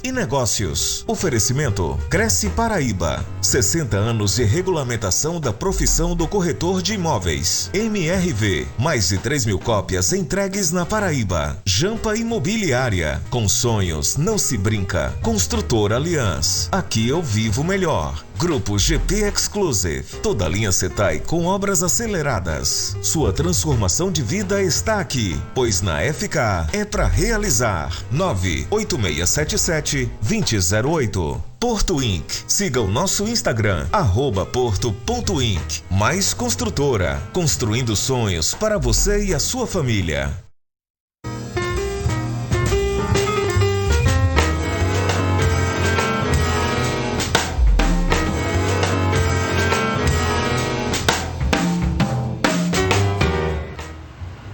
e Negócios. Oferecimento Cresce Paraíba. 60 anos de regulamentação da profissão do corretor de imóveis. MRV. Mais de 3.000 cópias entregues na Paraíba. Jampa Imobiliária. Com sonhos não se brinca. Construtora Aliança. Aqui eu vivo melhor. Grupo GP Exclusive. Toda a linha Setai com obras aceleradas. Sua transformação de vida está aqui, pois na FK é para realizar. 98677-2008. Porto Inc. Siga o nosso Instagram, @porto.inc. Mais construtora, construindo sonhos para você e a sua família.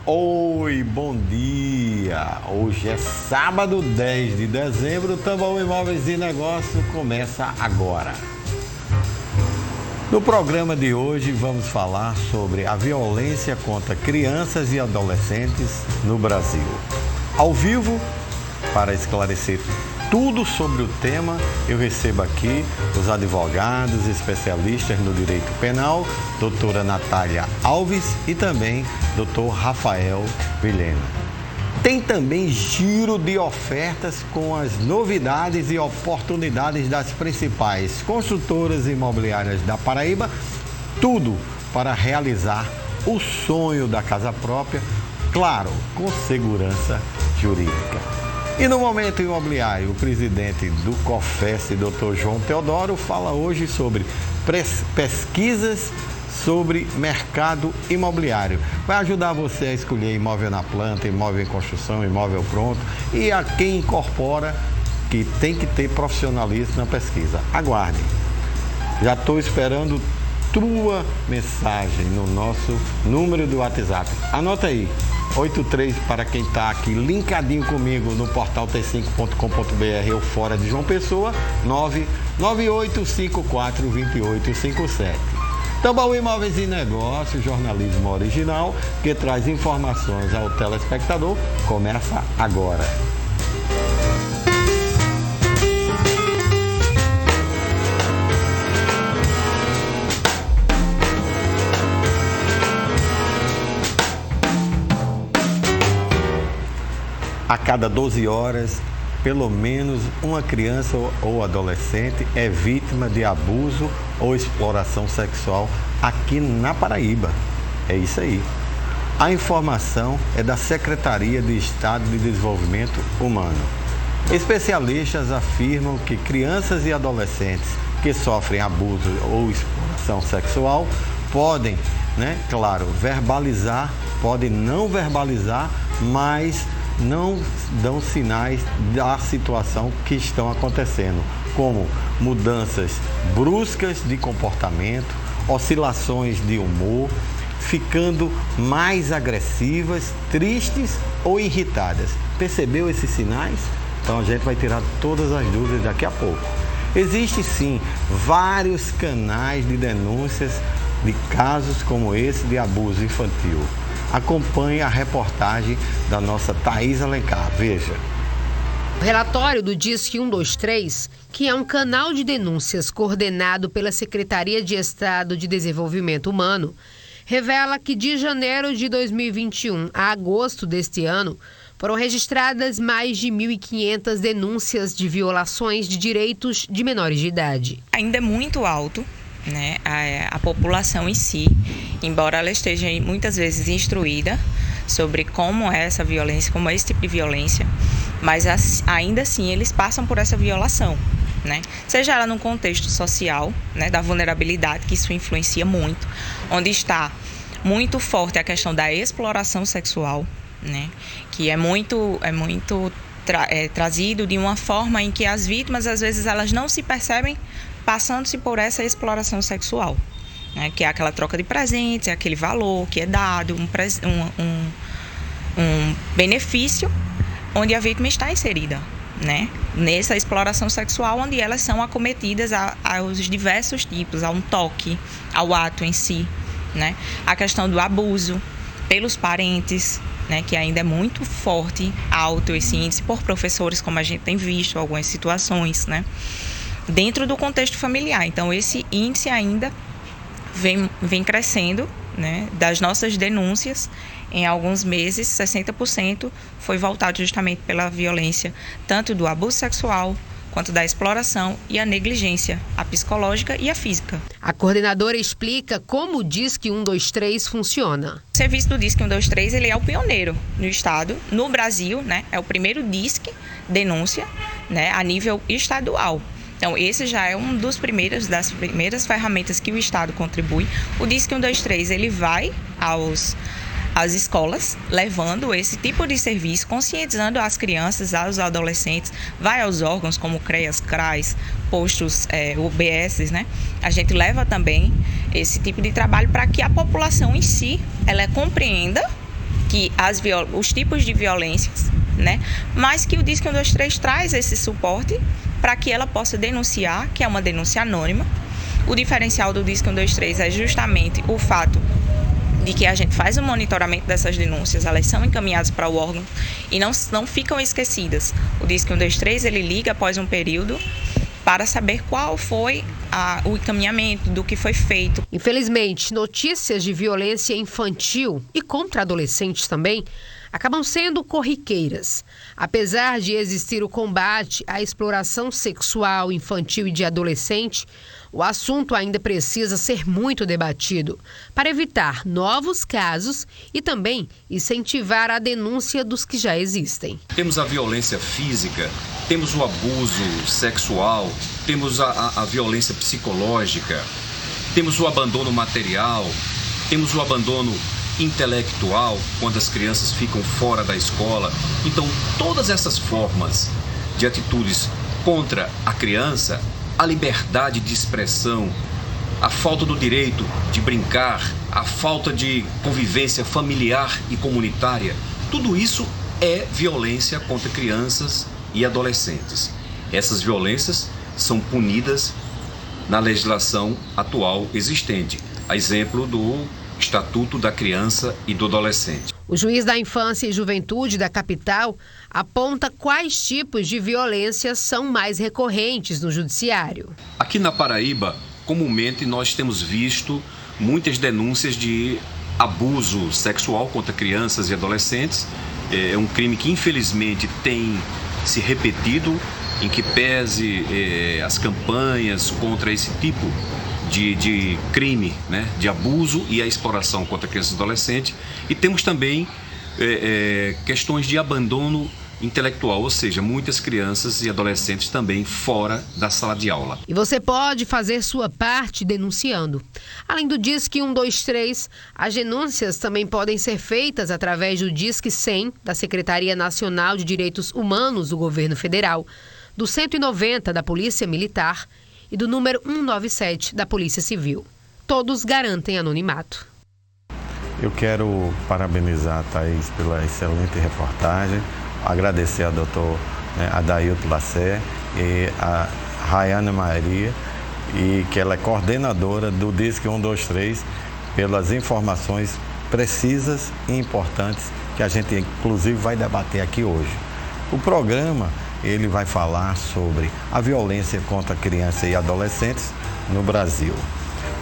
Oi, bom dia! Hoje é sábado 10 de dezembro, o Tambaú Imóveis e Negócios começa agora. No programa de hoje vamos falar sobre a violência contra crianças e adolescentes no Brasil. Ao vivo, para esclarecer tudo sobre o tema, eu recebo aqui os advogados especialistas no direito penal, doutora Natália Alves e também doutor Rafael Vilhena. Tem também giro de ofertas com as novidades e oportunidades das principais construtoras imobiliárias da Paraíba, tudo para realizar o sonho da casa própria, claro, com segurança jurídica. E no Momento Imobiliário, o presidente do COFES, Dr. João Teodoro, fala hoje sobre pesquisas sobre mercado imobiliário. Vai ajudar você a escolher imóvel na planta, imóvel em construção, imóvel pronto e a quem incorpora que tem que ter profissionalismo na pesquisa. Aguarde. Já estou esperando tua mensagem no nosso número do WhatsApp. Anota aí. 83 para quem está aqui linkadinho comigo no portal t5.com.br ou fora de João Pessoa, 998542857. Tambaú Imóveis e Negócios, jornalismo original que traz informações ao telespectador, começa agora. A cada 12 horas, pelo menos uma criança ou adolescente é vítima de abuso ou exploração sexual aqui na Paraíba. É isso aí. A informação é da Secretaria de Estado de Desenvolvimento Humano. Especialistas afirmam que crianças e adolescentes que sofrem abuso ou exploração sexual podem, claro, verbalizar, podem não verbalizar, mas não dão sinais da situação que estão acontecendo, como mudanças bruscas de comportamento, oscilações de humor, ficando mais agressivas, tristes ou irritadas. Percebeu esses sinais? Então a gente vai tirar todas as dúvidas daqui a pouco. Existem sim vários canais de denúncias de casos como esse de abuso infantil. Acompanhe a reportagem da nossa Thaís Alencar. Veja. O relatório do Disque 123, que é um canal de denúncias coordenado pela Secretaria de Estado de Desenvolvimento Humano, revela que de janeiro de 2021 a agosto deste ano, foram registradas mais de 1.500 denúncias de violações de direitos de menores de idade. Ainda é muito alto. A população em si, embora ela esteja muitas vezes instruída sobre como é essa violência, como é esse tipo de violência, mas ainda assim eles passam por essa violação, seja ela no contexto social, da vulnerabilidade, que isso influencia muito, onde está muito forte a questão da exploração sexual, que é muito trazido de uma forma em que as vítimas às vezes elas não se percebem passando-se por essa exploração sexual, que é aquela troca de presentes, é aquele valor que é dado, um benefício onde a vítima está inserida, nessa exploração sexual, onde elas são acometidas aos diversos tipos, a um toque, ao ato em si, a questão do abuso pelos parentes, né, que ainda é muito forte, alto esse índice por professores, como a gente tem visto em algumas situações, né, dentro do contexto familiar. Então, esse índice ainda vem crescendo, né, das nossas denúncias. Em alguns meses, 60% foi voltado justamente pela violência, tanto do abuso sexual, quanto da exploração e a negligência, a psicológica e a física. A coordenadora explica como o Disque 123 funciona. O serviço do Disque 123 ele é o pioneiro no estado, no Brasil, né? É o primeiro Disque denúncia, né, a nível estadual. Então, esse já é das primeiras ferramentas que o estado contribui. O Disque 123 ele vai às escolas, levando esse tipo de serviço, conscientizando as crianças, aos adolescentes, vai aos órgãos como CREAS, CRAS, postos UBS, né? A gente leva também esse tipo de trabalho para que a população em si, ela compreenda que os tipos de violências, né? Mas que o Disque 123 traz esse suporte para que ela possa denunciar, que é uma denúncia anônima. O diferencial do Disque 123 é justamente o fato de que a gente faz o monitoramento dessas denúncias, elas são encaminhadas para o órgão e não ficam esquecidas. O Disque 123, ele liga após um período para saber qual foi o encaminhamento do que foi feito. Infelizmente, notícias de violência infantil e contra adolescentes também acabam sendo corriqueiras. Apesar de existir o combate à exploração sexual infantil e de adolescente, o assunto ainda precisa ser muito debatido para evitar novos casos e também incentivar a denúncia dos que já existem. Temos a violência física, temos o abuso sexual, temos a violência psicológica, temos o abandono material, temos o abandono intelectual, quando as crianças ficam fora da escola. Então, todas essas formas de atitudes contra a criança, a liberdade de expressão, a falta do direito de brincar, a falta de convivência familiar e comunitária, tudo isso é violência contra crianças e adolescentes. Essas violências são punidas na legislação atual existente, a exemplo do Estatuto da Criança e do Adolescente. O juiz da Infância e Juventude da capital aponta quais tipos de violência são mais recorrentes no judiciário. Aqui na Paraíba, comumente nós temos visto muitas denúncias de abuso sexual contra crianças e adolescentes. É um crime que infelizmente tem se repetido, em que pese as campanhas contra esse tipo de crime, né, de abuso e a exploração contra crianças e adolescentes. E temos também questões de abandono intelectual, ou seja, muitas crianças e adolescentes também fora da sala de aula. E você pode fazer sua parte denunciando. Além do Disque 123, as denúncias também podem ser feitas através do Disque 100 da Secretaria Nacional de Direitos Humanos do Governo Federal, do 190 da Polícia Militar e do número 197 da Polícia Civil. Todos garantem anonimato. Eu quero parabenizar a Thaís pela excelente reportagem, agradecer ao doutor Adailton Lacer e a Rayana Maria, e que ela é coordenadora do Disque 123, pelas informações precisas e importantes que a gente inclusive vai debater aqui hoje. O programa ele vai falar sobre a violência contra crianças e adolescentes no Brasil.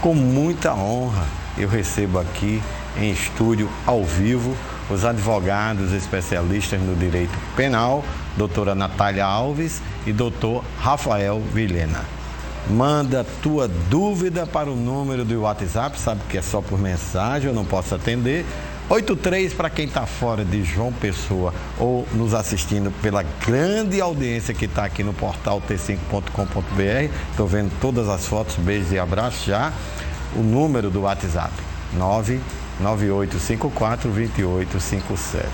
Com muita honra, eu recebo aqui em estúdio, ao vivo, os advogados especialistas no direito penal, doutora Natália Alves e doutor Rafael Vilhena. Manda tua dúvida para o número do WhatsApp, sabe que é só por mensagem, eu não posso atender. 83 para quem está fora de João Pessoa ou nos assistindo pela grande audiência que está aqui no portal t5.com.br. Estou vendo todas as fotos, beijos e abraços já. O número do WhatsApp, 998542857.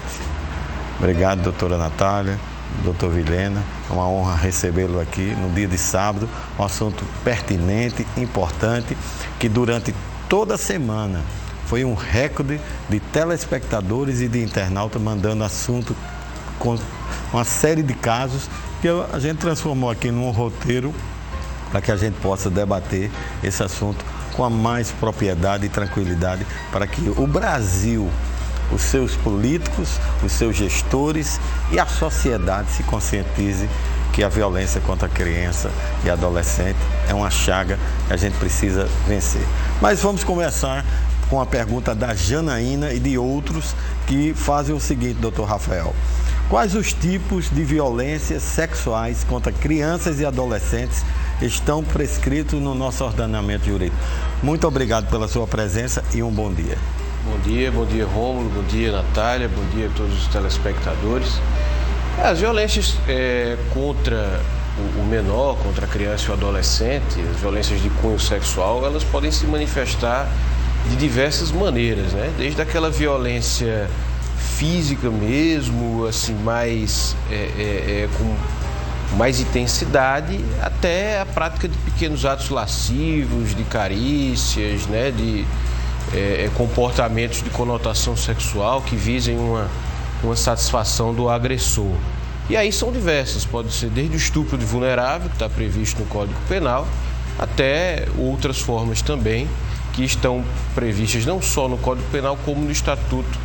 Obrigado, doutora Natália, doutor Vilhena. É uma honra recebê-lo aqui no dia de sábado. Um assunto pertinente, importante, que durante toda a semana foi um recorde de telespectadores e de internautas mandando assunto com uma série de casos que a gente transformou aqui num roteiro para que a gente possa debater esse assunto com a mais propriedade e tranquilidade, para que o Brasil os seus políticos, os seus gestores e a sociedade se conscientize que a violência contra a criança e adolescente é uma chaga que a gente precisa vencer. Mas vamos começar com a pergunta da Janaína e de outros que fazem o seguinte, doutor Rafael. Quais os tipos de violências sexuais contra crianças e adolescentes estão prescritos no nosso ordenamento jurídico? Muito obrigado pela sua presença e um bom dia. Bom dia Rômulo, bom dia Natália, bom dia a todos os telespectadores. As violências contra o menor, contra a criança e o adolescente, as violências de cunho sexual, elas podem se manifestar de diversas maneiras, né? Desde aquela violência física mesmo, assim, com mais intensidade, até a prática de pequenos atos lascivos, de carícias, né? De comportamentos de conotação sexual que visem uma satisfação do agressor. E aí são diversas, pode ser desde o estupro de vulnerável, que está previsto no Código Penal, até outras formas também que estão previstas não só no Código Penal, como no Estatuto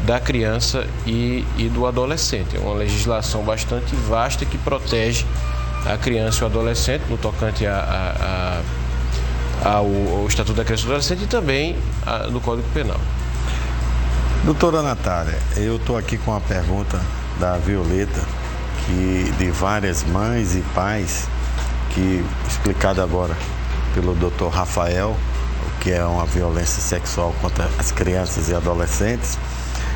da Criança e do Adolescente. É uma legislação bastante vasta que protege a criança e o adolescente no tocante ao Estatuto da Criança e do Adolescente e também no Código Penal. Doutora Natália, eu estou aqui com a pergunta da Violeta, de várias mães e pais, explicada agora pelo doutor Rafael, o que é uma violência sexual contra as crianças e adolescentes.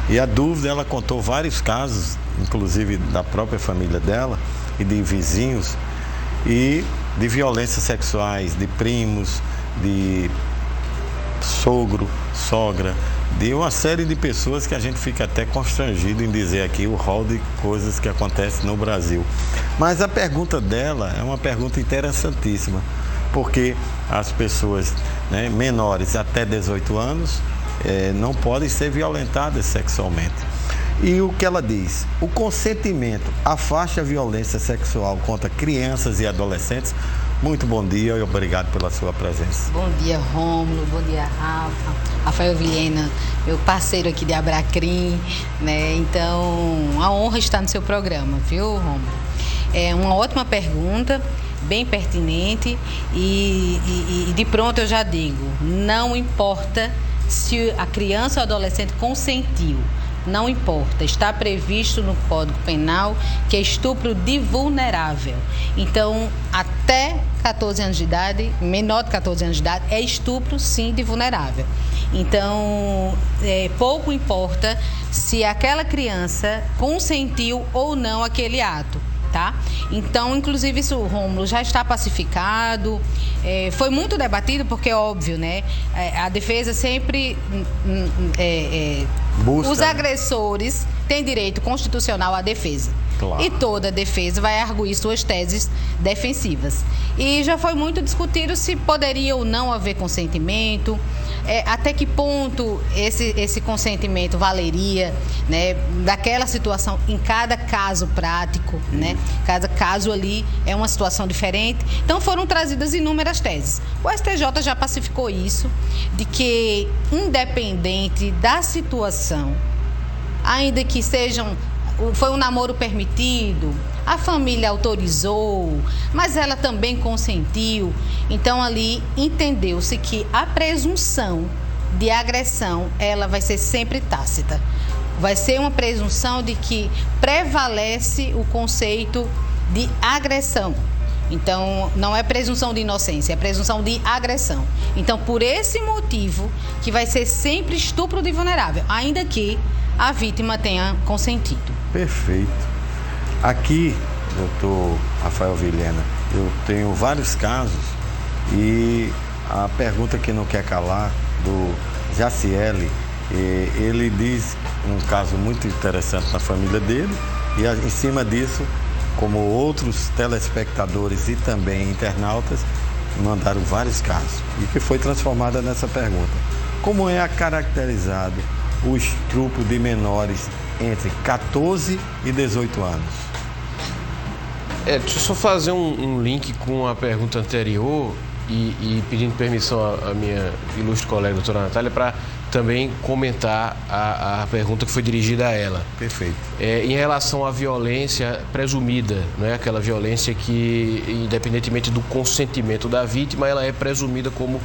E a dúvida, ela contou vários casos, inclusive da própria família dela e de vizinhos, e de violências sexuais, de primos, de sogro, sogra, de uma série de pessoas que a gente fica até constrangido em dizer aqui o rol de coisas que acontecem no Brasil. Mas a pergunta dela é uma pergunta interessantíssima, porque as pessoas, né, menores até 18 anos não podem ser violentadas sexualmente. E o que ela diz? O consentimento afasta a violência sexual contra crianças e adolescentes. Muito bom dia e obrigado pela sua presença. Bom dia, Rômulo. Bom dia, Rafael Vilhena, meu parceiro aqui de Abracrim, né? Então, a honra estar no seu programa, viu, Rômulo? É uma ótima pergunta, bem pertinente e de pronto eu já digo, não importa se a criança ou adolescente consentiu. Não importa, está previsto no Código Penal que é estupro de vulnerável. Então, até 14 anos de idade, menor de 14 anos de idade, é estupro, sim, de vulnerável. Então, pouco importa se aquela criança consentiu ou não aquele ato, tá? Então, inclusive, isso, Rômulo, já está pacificado. Foi muito debatido porque, óbvio, né? A defesa sempre... Busca, os agressores têm direito constitucional à defesa. Claro. E toda defesa vai arguir suas teses defensivas. E já foi muito discutido se poderia ou não haver consentimento, até que ponto esse consentimento valeria, né, daquela situação em cada caso prático, né? Cada caso ali é uma situação diferente. Então foram trazidas inúmeras teses. O STJ já pacificou isso, de que independente da situação, ainda que foi um namoro permitido, a família autorizou, mas ela também consentiu. Então, ali entendeu-se que a presunção de agressão, ela vai ser sempre tácita. Vai ser uma presunção de que prevalece o conceito de agressão. Então, não é presunção de inocência, é presunção de agressão. Então, por esse motivo, que vai ser sempre estupro de vulnerável, ainda que a vítima tenha consentido. Perfeito. Aqui, doutor Rafael Vilhena, eu tenho vários casos e a pergunta que não quer calar, do Jaciele, ele diz um caso muito interessante na família dele e em cima disso, como outros telespectadores e também internautas, mandaram vários casos e que foi transformada nessa pergunta. Como é caracterizado o estupro de menores entre 14 e 18 anos? Deixa eu só fazer um link com a pergunta anterior e pedindo permissão à minha ilustre colega, doutora Natália, para também comentar a pergunta que foi dirigida a ela. Perfeito. Em relação à violência presumida, não é aquela violência que, independentemente do consentimento da vítima, ela é presumida como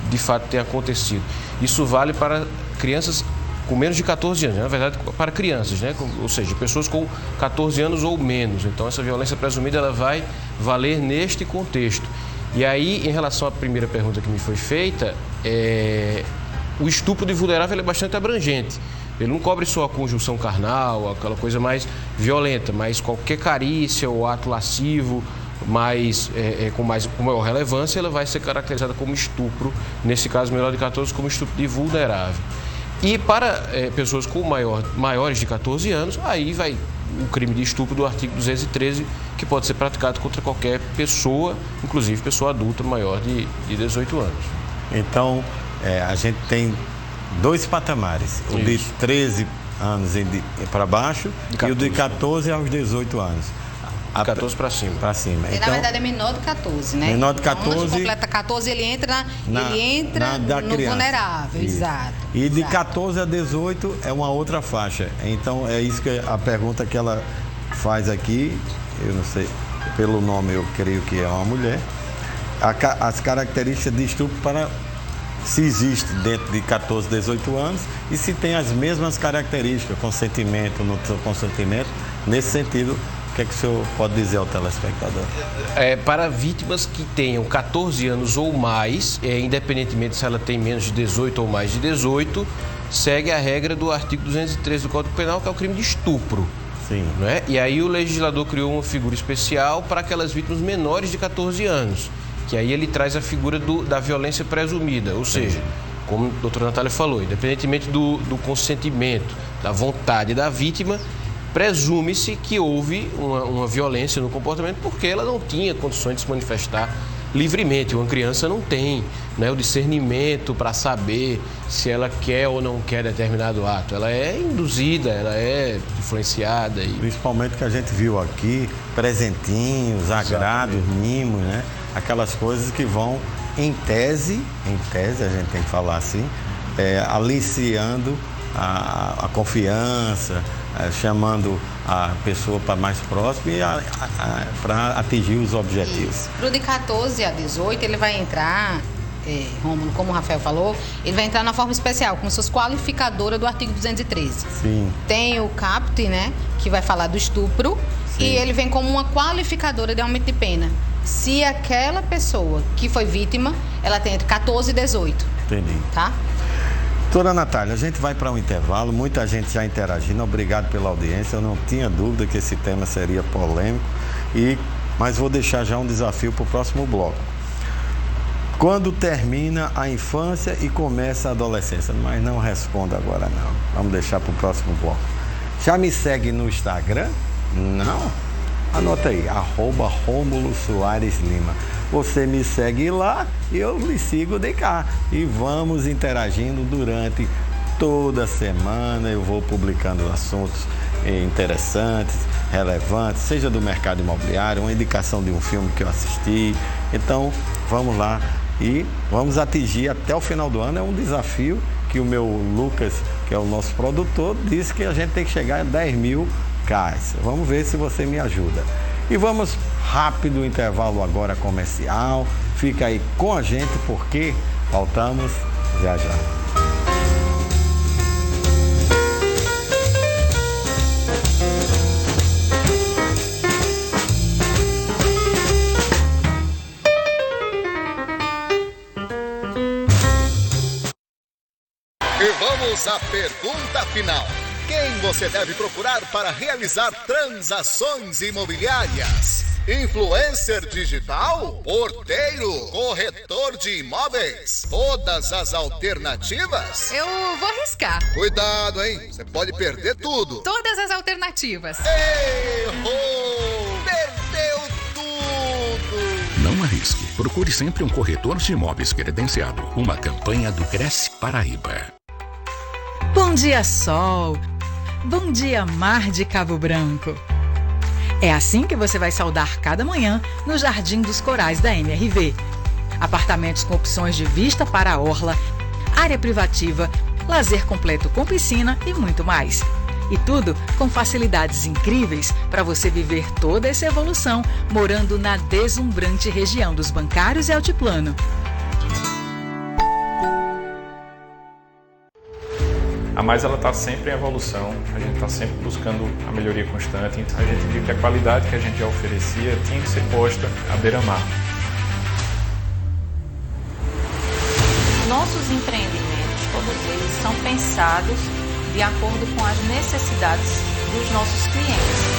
de fato tem acontecido. Isso vale para crianças com menos de 14 anos, na verdade para crianças, né? Ou seja, pessoas com 14 anos ou menos. Então essa violência presumida ela vai valer neste contexto. E aí, em relação à primeira pergunta que me foi feita, o estupro de vulnerável é bastante abrangente. Ele não cobre só a conjunção carnal, aquela coisa mais violenta, mas qualquer carícia ou ato lascivo com maior relevância, ela vai ser caracterizada como estupro, nesse caso menor de 14, como estupro de vulnerável. E para pessoas com maiores de 14 anos, aí vai o crime de estupro do artigo 213, que pode ser praticado contra qualquer pessoa, inclusive pessoa adulta maior de 18 anos. Então, a gente tem 2 patamares, o de 13 anos para baixo e o de 14 aos 18 anos. De 14 para cima. Para cima. Então, na verdade é menor de 14, né? Menor de 14. Então, quando completa 14, ele entra no criança. Vulnerável, Isso. Exato. E de 14 a 18 é uma outra faixa. Então, é isso que a pergunta que ela faz aqui, eu não sei, pelo nome eu creio que é uma mulher, as características de estupro se existe dentro de 14, 18 anos e se tem as mesmas características, consentimento, não consentimento, nesse sentido. O que é que o senhor pode dizer ao telespectador? Para vítimas que tenham 14 anos ou mais, independentemente se ela tem menos de 18 ou mais de 18, segue a regra do artigo 213 do Código Penal, que é o crime de estupro. Sim. Não é? E aí o legislador criou uma figura especial para aquelas vítimas menores de 14 anos, que aí ele traz a figura da violência presumida, ou seja, como a doutora Natália falou, independentemente do consentimento, da vontade da vítima, presume-se que houve uma violência no comportamento porque ela não tinha condições de se manifestar livremente. Uma criança não tem, né, o discernimento para saber se ela quer ou não quer determinado ato. Ela é induzida, ela é influenciada. Principalmente que a gente viu aqui, presentinhos, agrados, mimos, né? Aquelas coisas que vão, em tese a gente tem que falar assim, aliciando a confiança, chamando a pessoa para mais próximo e para atingir os objetivos. Para o de 14 a 18, ele vai entrar, Rômulo, como o Rafael falou, ele vai entrar na forma especial, como se fosse qualificadora do artigo 213. Sim. Tem o CAPT, né, que vai falar do estupro. Sim. E ele vem como uma qualificadora de aumento de pena. Se aquela pessoa que foi vítima, ela tem entre 14 e 18. Entendi. Tá? Doutora Natália, a gente vai para um intervalo, muita gente já interagindo, obrigado pela audiência, eu não tinha dúvida que esse tema seria polêmico, mas vou deixar já um desafio para o próximo bloco. Quando termina a infância e começa a adolescência? Mas não responda agora não, vamos deixar para o próximo bloco. Já me segue no Instagram? Não? Anota aí, @Rômulo Soares Lima. Você me segue lá e eu lhe sigo de cá. E vamos interagindo durante toda a semana. Eu vou publicando assuntos interessantes, relevantes, seja do mercado imobiliário, uma indicação de um filme que eu assisti. Então, vamos lá e vamos atingir até o final do ano. É um desafio que o meu Lucas, que é o nosso produtor, disse que a gente tem que chegar a 10.000 reais. Vamos ver se você me ajuda. E vamos rápido intervalo agora comercial. Fica aí com a gente porque voltamos já já. E vamos à pergunta final. Quem você deve procurar para realizar transações imobiliárias? Influencer digital? Porteiro? Corretor de imóveis? Todas as alternativas? Eu vou arriscar. Cuidado, hein? Você pode perder tudo. Todas as alternativas. Errou! Perdeu tudo! Não arrisque. Procure sempre um corretor de imóveis credenciado. Uma campanha do Cresce Paraíba. Bom dia, sol! Bom dia, mar de Cabo Branco! É assim que você vai saudar cada manhã no Jardim dos Corais da MRV. Apartamentos com opções de vista para a orla, área privativa, lazer completo com piscina e muito mais. E tudo com facilidades incríveis para você viver toda essa evolução morando na deslumbrante região dos Bancários e Altiplano. A Mais ela está sempre em evolução, a gente está sempre buscando a melhoria constante. A gente viu que a qualidade que a gente já oferecia tinha que ser posta à beira-mar. Nossos empreendimentos, todos eles são pensados de acordo com as necessidades dos nossos clientes.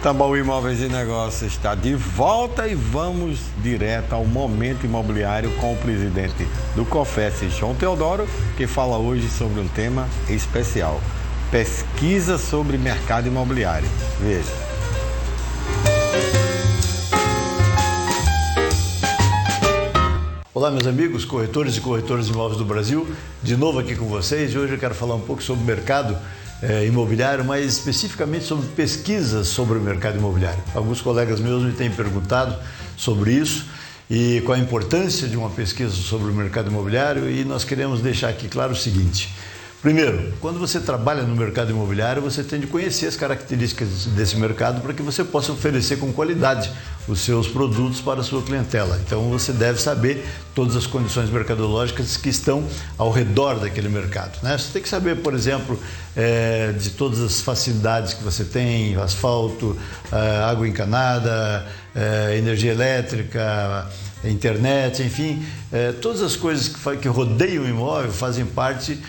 Tambaú Imóveis e Negócios está de volta e vamos direto ao Momento Imobiliário com o presidente do COFES, João Teodoro, que fala hoje sobre um tema especial: pesquisa sobre mercado imobiliário. Veja. Olá, meus amigos, corretores e corretoras de imóveis do Brasil, de novo aqui com vocês. E hoje eu quero falar um pouco sobre o mercado imobiliário, mas especificamente sobre pesquisas sobre o mercado imobiliário. Alguns colegas meus me têm perguntado sobre isso e qual a importância de uma pesquisa sobre o mercado imobiliário, e nós queremos deixar aqui claro o seguinte. Primeiro, quando você trabalha no mercado imobiliário, você tem de conhecer as características desse mercado para que você possa oferecer com qualidade os seus produtos para a sua clientela. Então você deve saber todas as condições mercadológicas que estão ao redor daquele mercado, né? Você tem que saber, por exemplo, de todas as facilidades que você tem: asfalto, água encanada, energia elétrica, internet, enfim, todas as coisas que rodeiam o imóvel fazem parte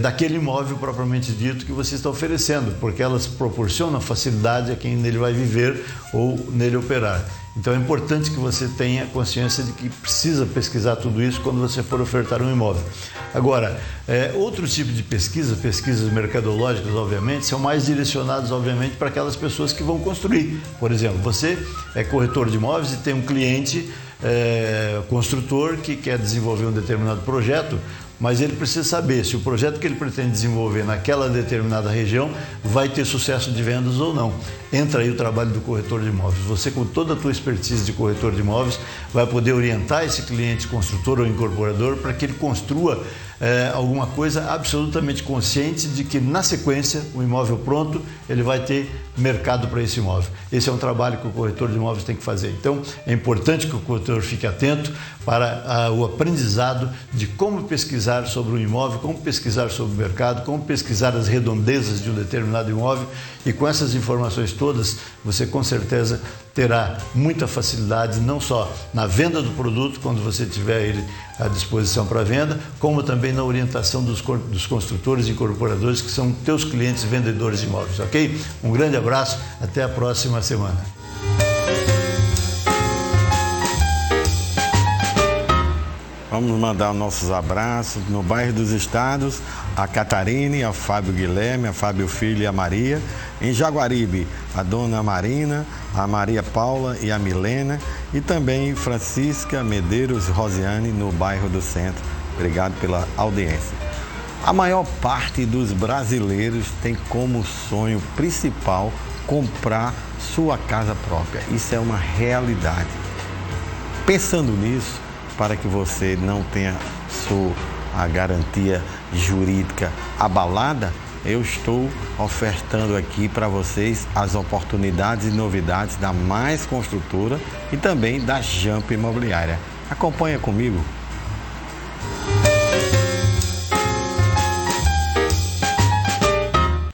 daquele imóvel propriamente dito que você está oferecendo, porque elas proporcionam facilidade a quem nele vai viver ou nele operar. Então é importante que você tenha consciência de que precisa pesquisar tudo isso quando você for ofertar um imóvel. Agora, outro tipo de pesquisas mercadológicas, obviamente, são mais direcionadas, obviamente, para aquelas pessoas que vão construir. Por exemplo, você é corretor de imóveis e tem um cliente construtor que quer desenvolver um determinado projeto, mas ele precisa saber se o projeto que ele pretende desenvolver naquela determinada região vai ter sucesso de vendas ou não. Entra aí o trabalho do corretor de imóveis. Você, com toda a tua expertise de corretor de imóveis, vai poder orientar esse cliente construtor ou incorporador para que ele construa alguma coisa absolutamente consciente de que, na sequência, o imóvel pronto, ele vai ter mercado para esse imóvel. Esse é um trabalho que o corretor de imóveis tem que fazer. Então, é importante que o corretor fique atento para o aprendizado de como pesquisar sobre um imóvel, como pesquisar sobre o mercado, como pesquisar as redondezas de um determinado imóvel, e com essas informações todas, você com certeza terá muita facilidade, não só na venda do produto, quando você tiver ele à disposição para venda, como também na orientação dos construtores e incorporadores, que são teus clientes vendedores de imóveis, ok? Um grande abraço, até a próxima semana. Vamos mandar nossos abraços no bairro dos Estados, a Catarine, a Fábio Guilherme, a Fábio Filho e a Maria. Em Jaguaribe, a Dona Marina, a Maria Paula e a Milena. E também Francisca Medeiros Rosiane, no bairro do Centro. Obrigado pela audiência. A maior parte dos brasileiros tem como sonho principal comprar sua casa própria. Isso é uma realidade. Pensando nisso, para que você não tenha a garantia jurídica abalada, eu estou ofertando aqui para vocês as oportunidades e novidades da Mais Construtora e também da Jamp Imobiliária. Acompanha comigo.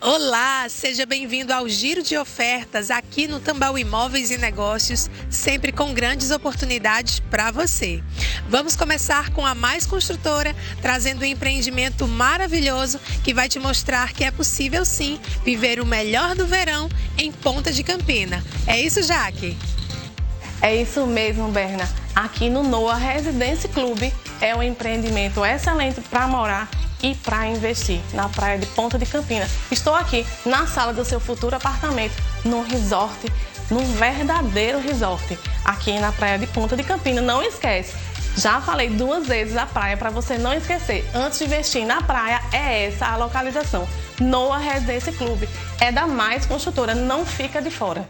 Olá, seja bem-vindo ao Giro de Ofertas aqui no Tambaú Imóveis e Negócios, sempre com grandes oportunidades para você. Vamos começar com a Mais Construtora, trazendo um empreendimento maravilhoso que vai te mostrar que é possível sim viver o melhor do verão em Ponta de Campina. É isso, Jaque? É isso mesmo, Berna. Aqui no Noah Residence Club é um empreendimento excelente para morar e para investir na praia de Ponta de Campina. Estou aqui na sala do seu futuro apartamento, num resort, num verdadeiro resort, aqui na praia de Ponta de Campina. Não esquece, já falei 2 vezes a praia para você não esquecer. Antes de investir na praia, é essa a localização. Noah Residência Clube. É da Mais Construtora, não fica de fora.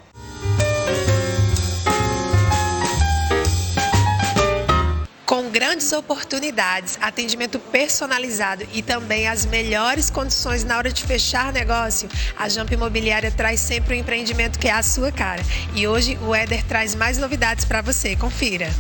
Com grandes oportunidades, atendimento personalizado e também as melhores condições na hora de fechar negócio, a Jampa Imobiliária traz sempre um empreendimento que é a sua cara. E hoje o Éder traz mais novidades para você. Confira.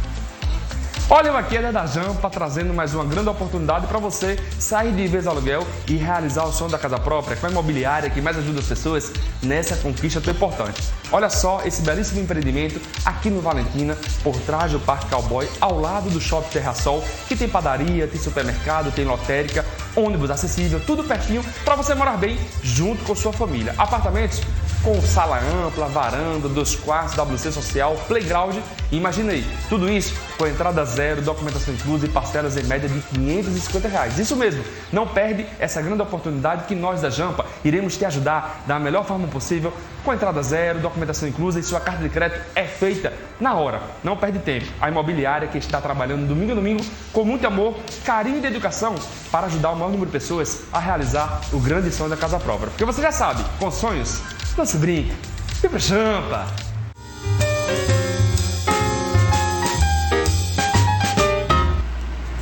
Olha, eu aqui, Éder da Jampa, trazendo mais uma grande oportunidade para você sair de vez do aluguel e realizar o sonho da casa própria, com a imobiliária que mais ajuda as pessoas nessa conquista tão importante. Olha só esse belíssimo empreendimento aqui no Valentina, por trás do Parque Cowboy, ao lado do Shopping Terrasol, que tem padaria, tem supermercado, tem lotérica, ônibus acessível, tudo pertinho para você morar bem junto com sua família. Apartamentos com sala ampla, varanda, 2 quartos, WC social, playground. E imagine aí, tudo isso com entrada zero, documentação inclusa e parcelas em média de R$550. Isso mesmo, não perde essa grande oportunidade que nós da Jampa iremos te ajudar da melhor forma possível, com entrada zero, documentação inclusa e sua carta de crédito é feita na hora. Não perde tempo. A imobiliária que está trabalhando domingo a domingo com muito amor, carinho e dedicação para ajudar o maior número de pessoas a realizar o grande sonho da casa própria. Porque você já sabe, com sonhos não se brinca. Vem pra Jampa!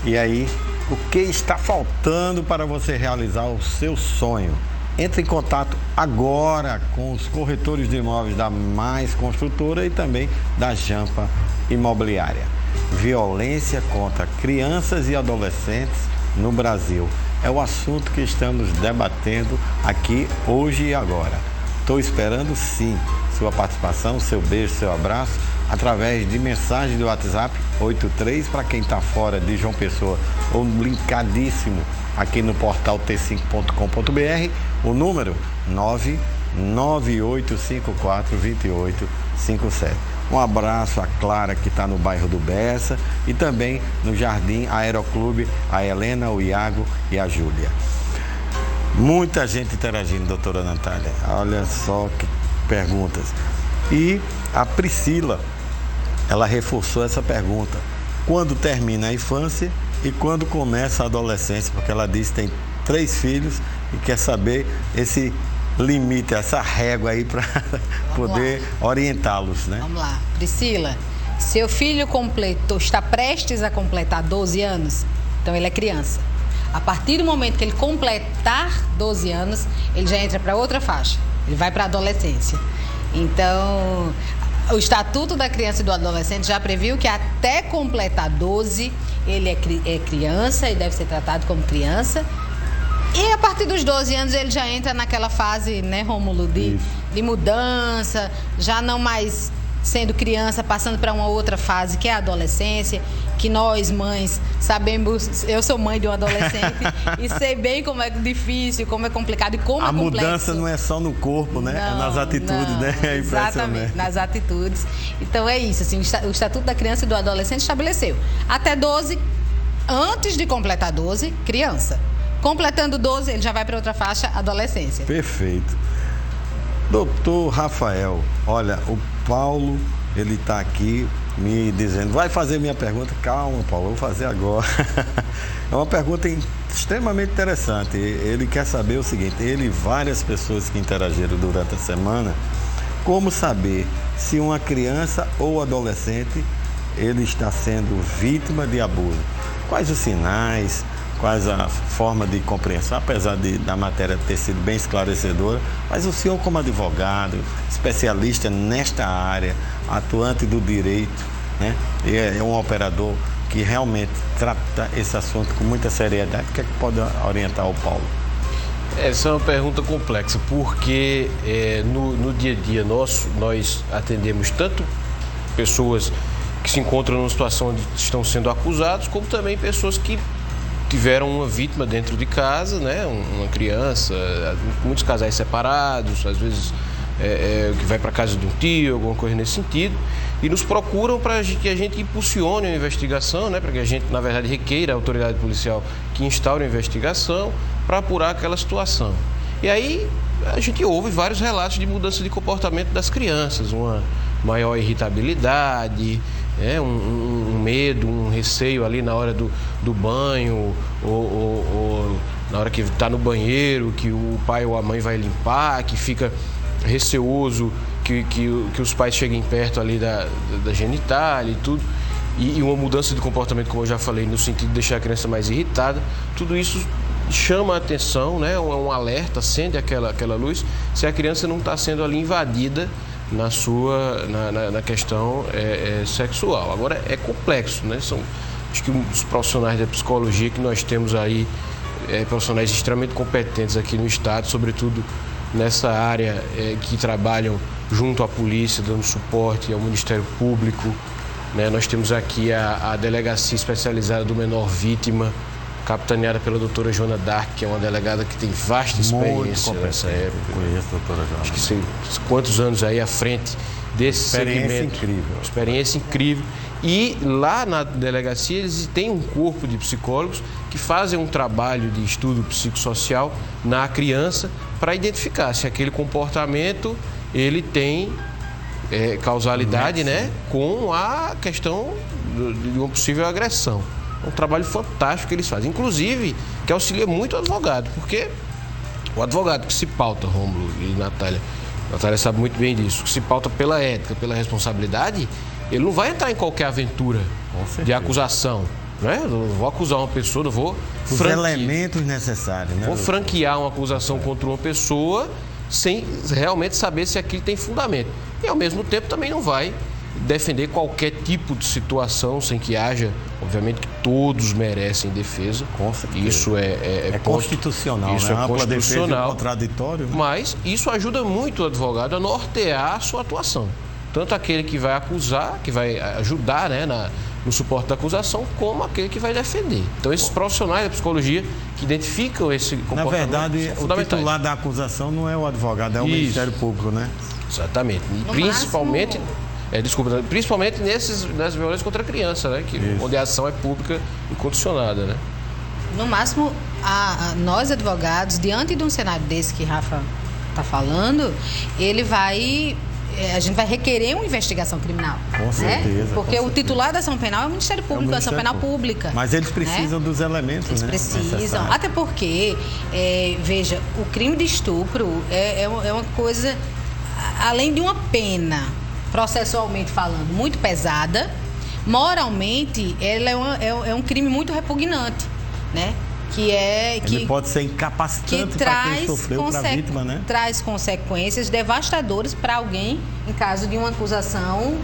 E aí, o que está faltando para você realizar o seu sonho? Entre em contato agora com os corretores de imóveis da Mais Construtora e também da Jampa Imobiliária. Violência contra crianças e adolescentes no Brasil é o assunto que estamos debatendo aqui hoje e agora. Estou esperando sim sua participação, seu beijo, seu abraço, através de mensagem do WhatsApp 83 para quem está fora de João Pessoa ou linkadíssimo aqui no portal t5.com.br, o número 998542857. Um abraço à Clara, que está no bairro do Bessa, e também no Jardim Aeroclube, a Helena, o Iago e a Júlia. Muita gente interagindo, doutora Natália. Olha só que perguntas. E a Priscila, ela reforçou essa pergunta. Quando termina a infância e quando começa a adolescência? Porque ela disse que tem 3 filhos e quer saber esse limite, essa régua aí para poder orientá-los, né? Vamos lá. Priscila, seu filho está prestes a completar 12 anos, então ele é criança. A partir do momento que ele completar 12 anos, ele já entra para outra faixa. Ele vai para a adolescência. Então, o Estatuto da Criança e do Adolescente já previu que até completar 12, ele é criança e deve ser tratado como criança. E a partir dos 12 anos ele já entra naquela fase, né, Rômulo, de mudança, já não mais sendo criança, passando para uma outra fase, que é a adolescência, que nós, mães, sabemos. Eu sou mãe de um adolescente e sei bem como é difícil, como é complicado e como é complexo. A mudança não é só no corpo, né? Não, é nas atitudes, não, né? É exatamente, nas atitudes. Então é isso, assim, o Estatuto da Criança e do Adolescente estabeleceu. Até 12, antes de completar 12, criança. Completando 12, ele já vai para outra faixa, adolescência. Perfeito. Doutor Rafael, olha, o Paulo, ele está aqui me dizendo, vai fazer minha pergunta? Calma, Paulo, vou fazer agora. É uma pergunta extremamente interessante. Ele quer saber o seguinte, ele e várias pessoas que interagiram durante a semana, como saber se uma criança ou adolescente, ele está sendo vítima de abuso? Quais os sinais? Quais a forma de compreensão, apesar da matéria ter sido bem esclarecedora, mas o senhor como advogado, especialista nesta área, atuante do direito, né, é um operador que realmente trata esse assunto com muita seriedade, o que é que pode orientar o Paulo? Essa é uma pergunta complexa, porque no dia a dia nosso, nós atendemos tanto pessoas que se encontram numa situação onde estão sendo acusados, como também pessoas que tiveram uma vítima dentro de casa, né? Uma criança, muitos casais separados, às vezes que vai para casa de um tio, alguma coisa nesse sentido, e nos procuram para que a gente impulsione a investigação, né, para que a gente, na verdade, requeira a autoridade policial que instaure a investigação para apurar aquela situação. E aí a gente ouve vários relatos de mudança de comportamento das crianças, uma maior irritabilidade, um medo, um receio ali na hora do banho, ou na hora que está no banheiro, que o pai ou a mãe vai limpar, que fica receoso que os pais cheguem perto ali da genitália e tudo, e uma mudança de comportamento, como eu já falei, no sentido de deixar a criança mais irritada. Tudo isso chama a atenção, né? Um alerta, acende aquela luz, se a criança não está sendo ali invadida na questão sexual. Agora, é complexo, né? Acho que os profissionais da psicologia que nós temos aí, profissionais extremamente competentes aqui no estado, sobretudo nessa área que trabalham junto à polícia, dando suporte ao Ministério Público, né? Nós temos aqui a Delegacia Especializada do Menor Vítima, capitaneada pela doutora Joana Dark, que é uma delegada que tem vasta experiência nessa época. Conheço a doutora Joana. Acho que sei quantos anos aí à frente desse segmento. Experiência incrível. E lá na delegacia eles têm um corpo de psicólogos que fazem um trabalho de estudo psicossocial na criança para identificar se aquele comportamento ele tem causalidade, né, com a questão de uma possível agressão. É um trabalho fantástico que eles fazem, inclusive que auxilia muito o advogado, porque o advogado que se pauta, Rômulo e Natália sabe muito bem disso, que se pauta pela ética, pela responsabilidade, ele não vai entrar em qualquer aventura de acusação, né? Eu não vou acusar uma pessoa, não vou os elementos necessários, né? Vou franquear uma acusação contra uma pessoa sem realmente saber se aquilo tem fundamento. E ao mesmo tempo também não vai defender qualquer tipo de situação sem que haja, obviamente que todos merecem defesa. Com certeza. Isso é constitucional, isso né? é constitucional, contraditório, né? Mas isso ajuda muito o advogado a nortear a sua atuação. Tanto aquele que vai acusar, que vai ajudar, né, no suporte da acusação, como aquele que vai defender. Então, esses profissionais da psicologia que identificam esse comportamento. Na verdade, o titular da acusação não é o advogado, é o Ministério Público, né? Exatamente. E principalmente, principalmente nessas violências contra a criança, né? Onde a ação é pública e condicionada, né? No máximo, nós advogados, diante de um cenário desse que Rafa está falando, a gente vai requerer uma investigação criminal. Com certeza. Porque o titular da ação penal é o Ministério Público, a ação penal pública. Mas eles precisam dos elementos, eles né? Precisam. Até porque, veja, o crime de estupro é uma coisa, além de uma pena, processualmente falando, muito pesada, moralmente, ela é um crime muito repugnante, né? Ele pode ser incapacitante para quem sofreu, para a vítima, né? Traz consequências devastadoras para alguém em caso de uma acusação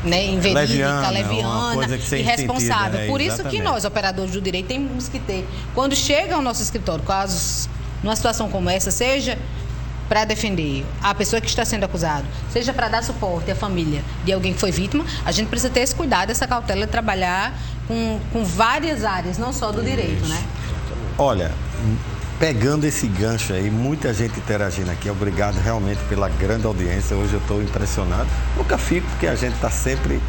inverídica, leviana, irresponsável. Por isso que nós, operadores do direito, temos que ter, quando chega ao nosso escritório, casos numa situação como essa, seja para defender a pessoa que está sendo acusada, seja para dar suporte à família de alguém que foi vítima, a gente precisa ter esse cuidado, essa cautela de trabalhar com várias áreas, não só do direito, né? Olha, pegando esse gancho aí, muita gente interagindo aqui, obrigado realmente pela grande audiência, hoje eu estou impressionado, nunca fico, porque a gente está sempre,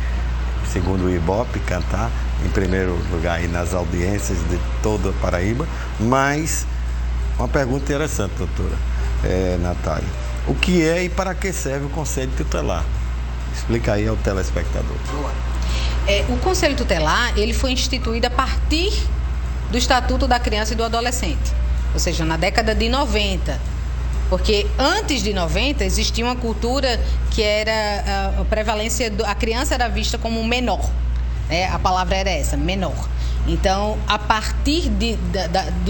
segundo o Ibope, cantar em primeiro lugar aí nas audiências de toda a Paraíba, mas uma pergunta interessante, doutora Natália, o que é e para que serve o Conselho Tutelar? Explica aí ao telespectador. Boa. O Conselho Tutelar, ele foi instituído a partir do Estatuto da Criança e do Adolescente, ou seja, na década de 90, porque antes de 90 existia uma cultura que era a prevalência, a criança era vista como menor, né? A palavra era essa, menor. Então, a partir de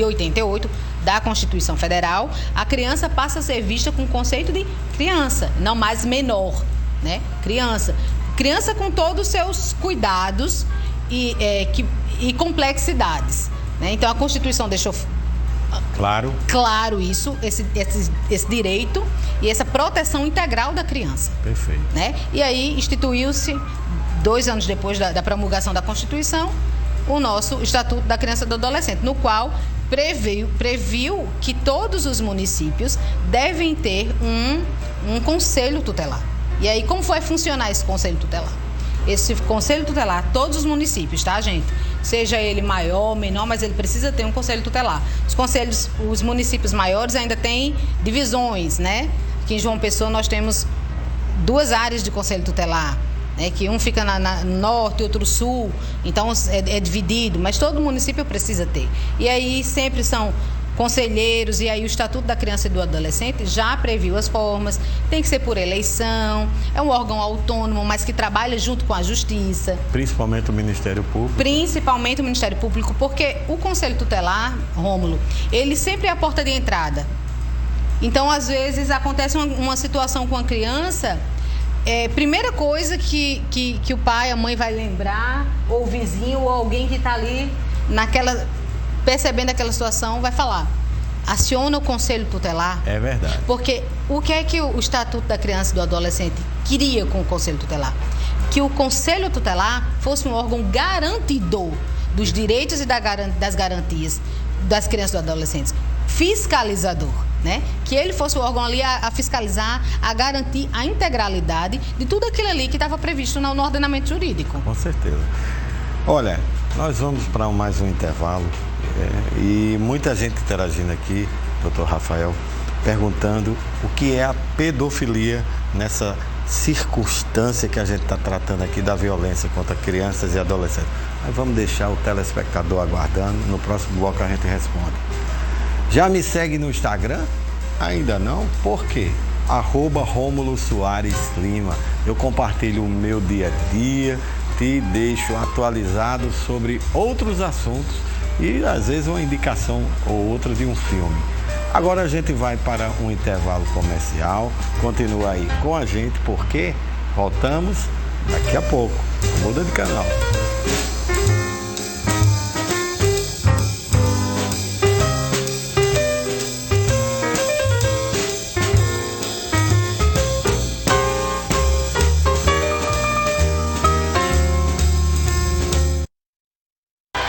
88, da Constituição Federal, a criança passa a ser vista com o conceito de criança, não mais menor, né? Criança com todos os seus cuidados e complexidades, né? Então, a Constituição deixou claro isso, esse direito e essa proteção integral da criança. Perfeito. Né? E aí instituiu-se, 2 anos depois da promulgação da Constituição, o nosso Estatuto da Criança e do Adolescente, no qual previu que todos os municípios devem ter um conselho tutelar. E aí, como vai funcionar esse conselho tutelar? Esse conselho tutelar, todos os municípios, tá, gente? Seja ele maior, menor, mas ele precisa ter um conselho tutelar. Os municípios maiores ainda têm divisões, né? Aqui em João Pessoa nós temos 2 áreas de conselho tutelar, né? Que um fica no norte e outro no sul, então é dividido, mas todo município precisa ter. E aí sempre são conselheiros, e aí o Estatuto da Criança e do Adolescente já previu as formas, tem que ser por eleição, é um órgão autônomo, mas que trabalha junto com a Justiça. Principalmente o Ministério Público. Principalmente o Ministério Público, porque o Conselho Tutelar, Rômulo, ele sempre é a porta de entrada. Então, às vezes, acontece uma situação com a criança, primeira coisa que o pai, a mãe vai lembrar, ou o vizinho, ou alguém que está ali percebendo aquela situação, vai falar: aciona o Conselho Tutelar. É verdade. Porque o que é que o Estatuto da Criança e do Adolescente queria com o Conselho Tutelar? Que o Conselho Tutelar fosse um órgão garantidor dos direitos e das garantias das crianças e dos adolescentes. Fiscalizador, né? Que ele fosse o órgão ali a fiscalizar, a garantir a integralidade de tudo aquilo ali que estava previsto no ordenamento jurídico. Com certeza. Olha, nós vamos para mais um intervalo. E muita gente interagindo aqui, doutor Rafael, perguntando o que é a pedofilia nessa circunstância que a gente está tratando aqui da violência contra crianças e adolescentes. Mas vamos deixar o telespectador aguardando, no próximo bloco a gente responde. Já me segue no Instagram? Ainda não? Por quê? @Rômulo Soares Lima. Eu compartilho o meu dia a dia, te deixo atualizado sobre outros assuntos e às vezes uma indicação ou outra de um filme. Agora a gente vai para um intervalo comercial. Continua aí com a gente, porque voltamos daqui a pouco. Muda de canal.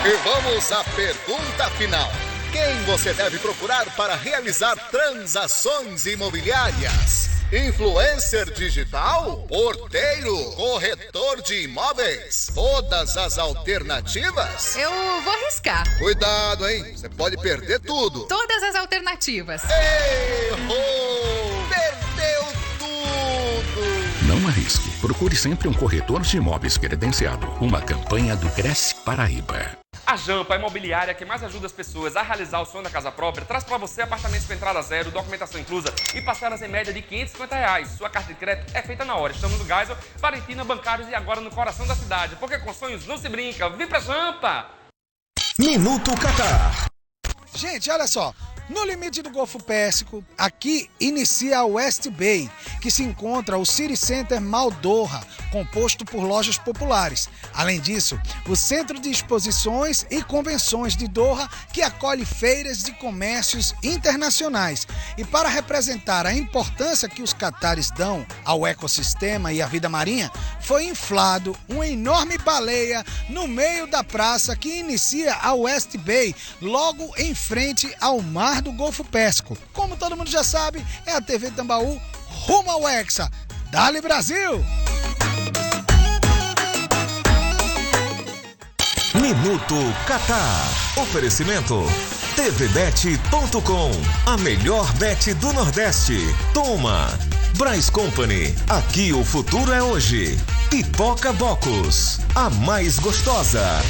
E vamos à pergunta final. Quem você deve procurar para realizar transações imobiliárias? Influencer digital? Porteiro? Corretor de imóveis? Todas as alternativas? Eu vou arriscar. Cuidado, hein? Você pode perder tudo. Todas as alternativas. Errou! Perdeu tudo! Não arrisque. Procure sempre um corretor de imóveis credenciado. Uma campanha do Cresce Paraíba. A Jampa, a imobiliária que mais ajuda as pessoas a realizar o sonho da casa própria, traz para você apartamentos com entrada zero, documentação inclusa e parcelas em média de R$ 550. Sua carta de crédito é feita na hora. Estamos no Geisel, Valentina, Bancários e agora no coração da cidade. Porque com sonhos não se brinca. Vem pra Jampa! Minuto Catar. Gente, olha só. No limite do Golfo Pérsico, aqui inicia a West Bay, que se encontra o City Center Maldorra, composto por lojas populares. Além disso, o Centro de Exposições e Convenções de Doha, que acolhe feiras de comércios internacionais. E para representar a importância que os catares dão ao ecossistema e à vida marinha, foi inflado uma enorme baleia no meio da praça que inicia a West Bay, logo em frente ao mar do Golfo Pérsico. Como todo mundo já sabe, é a TV Tambaú rumo ao Hexa. Dale Brasil! Minuto Catar. Oferecimento tvbet.com, a melhor bet do Nordeste. Toma! Braz Company, aqui o futuro é hoje. Pipoca Bocos, a mais gostosa.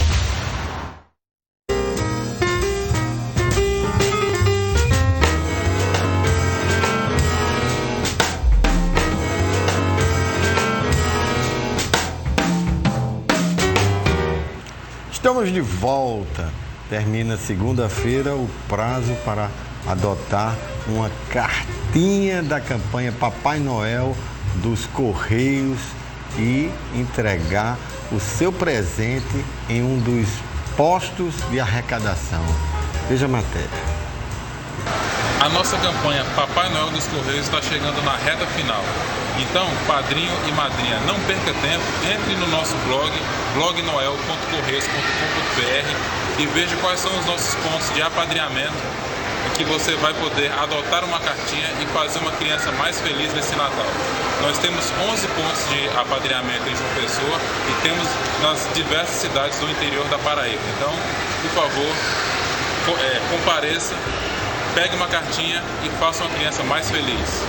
Estamos de volta. Termina segunda-feira o prazo para adotar uma cartinha da campanha Papai Noel dos Correios e entregar o seu presente em um dos postos de arrecadação. Veja a matéria. A nossa campanha Papai Noel dos Correios está chegando na reta final. Então, padrinho e madrinha, não perca tempo, entre no nosso blog, blognoel.correios.com.br, e veja quais são os nossos pontos de apadrinhamento, em que você vai poder adotar uma cartinha e fazer uma criança mais feliz nesse Natal. Nós temos 11 pontos de apadrinhamento em João Pessoa e temos nas diversas cidades do interior da Paraíba. Então, por favor, compareça, pegue uma cartinha e faça uma criança mais feliz.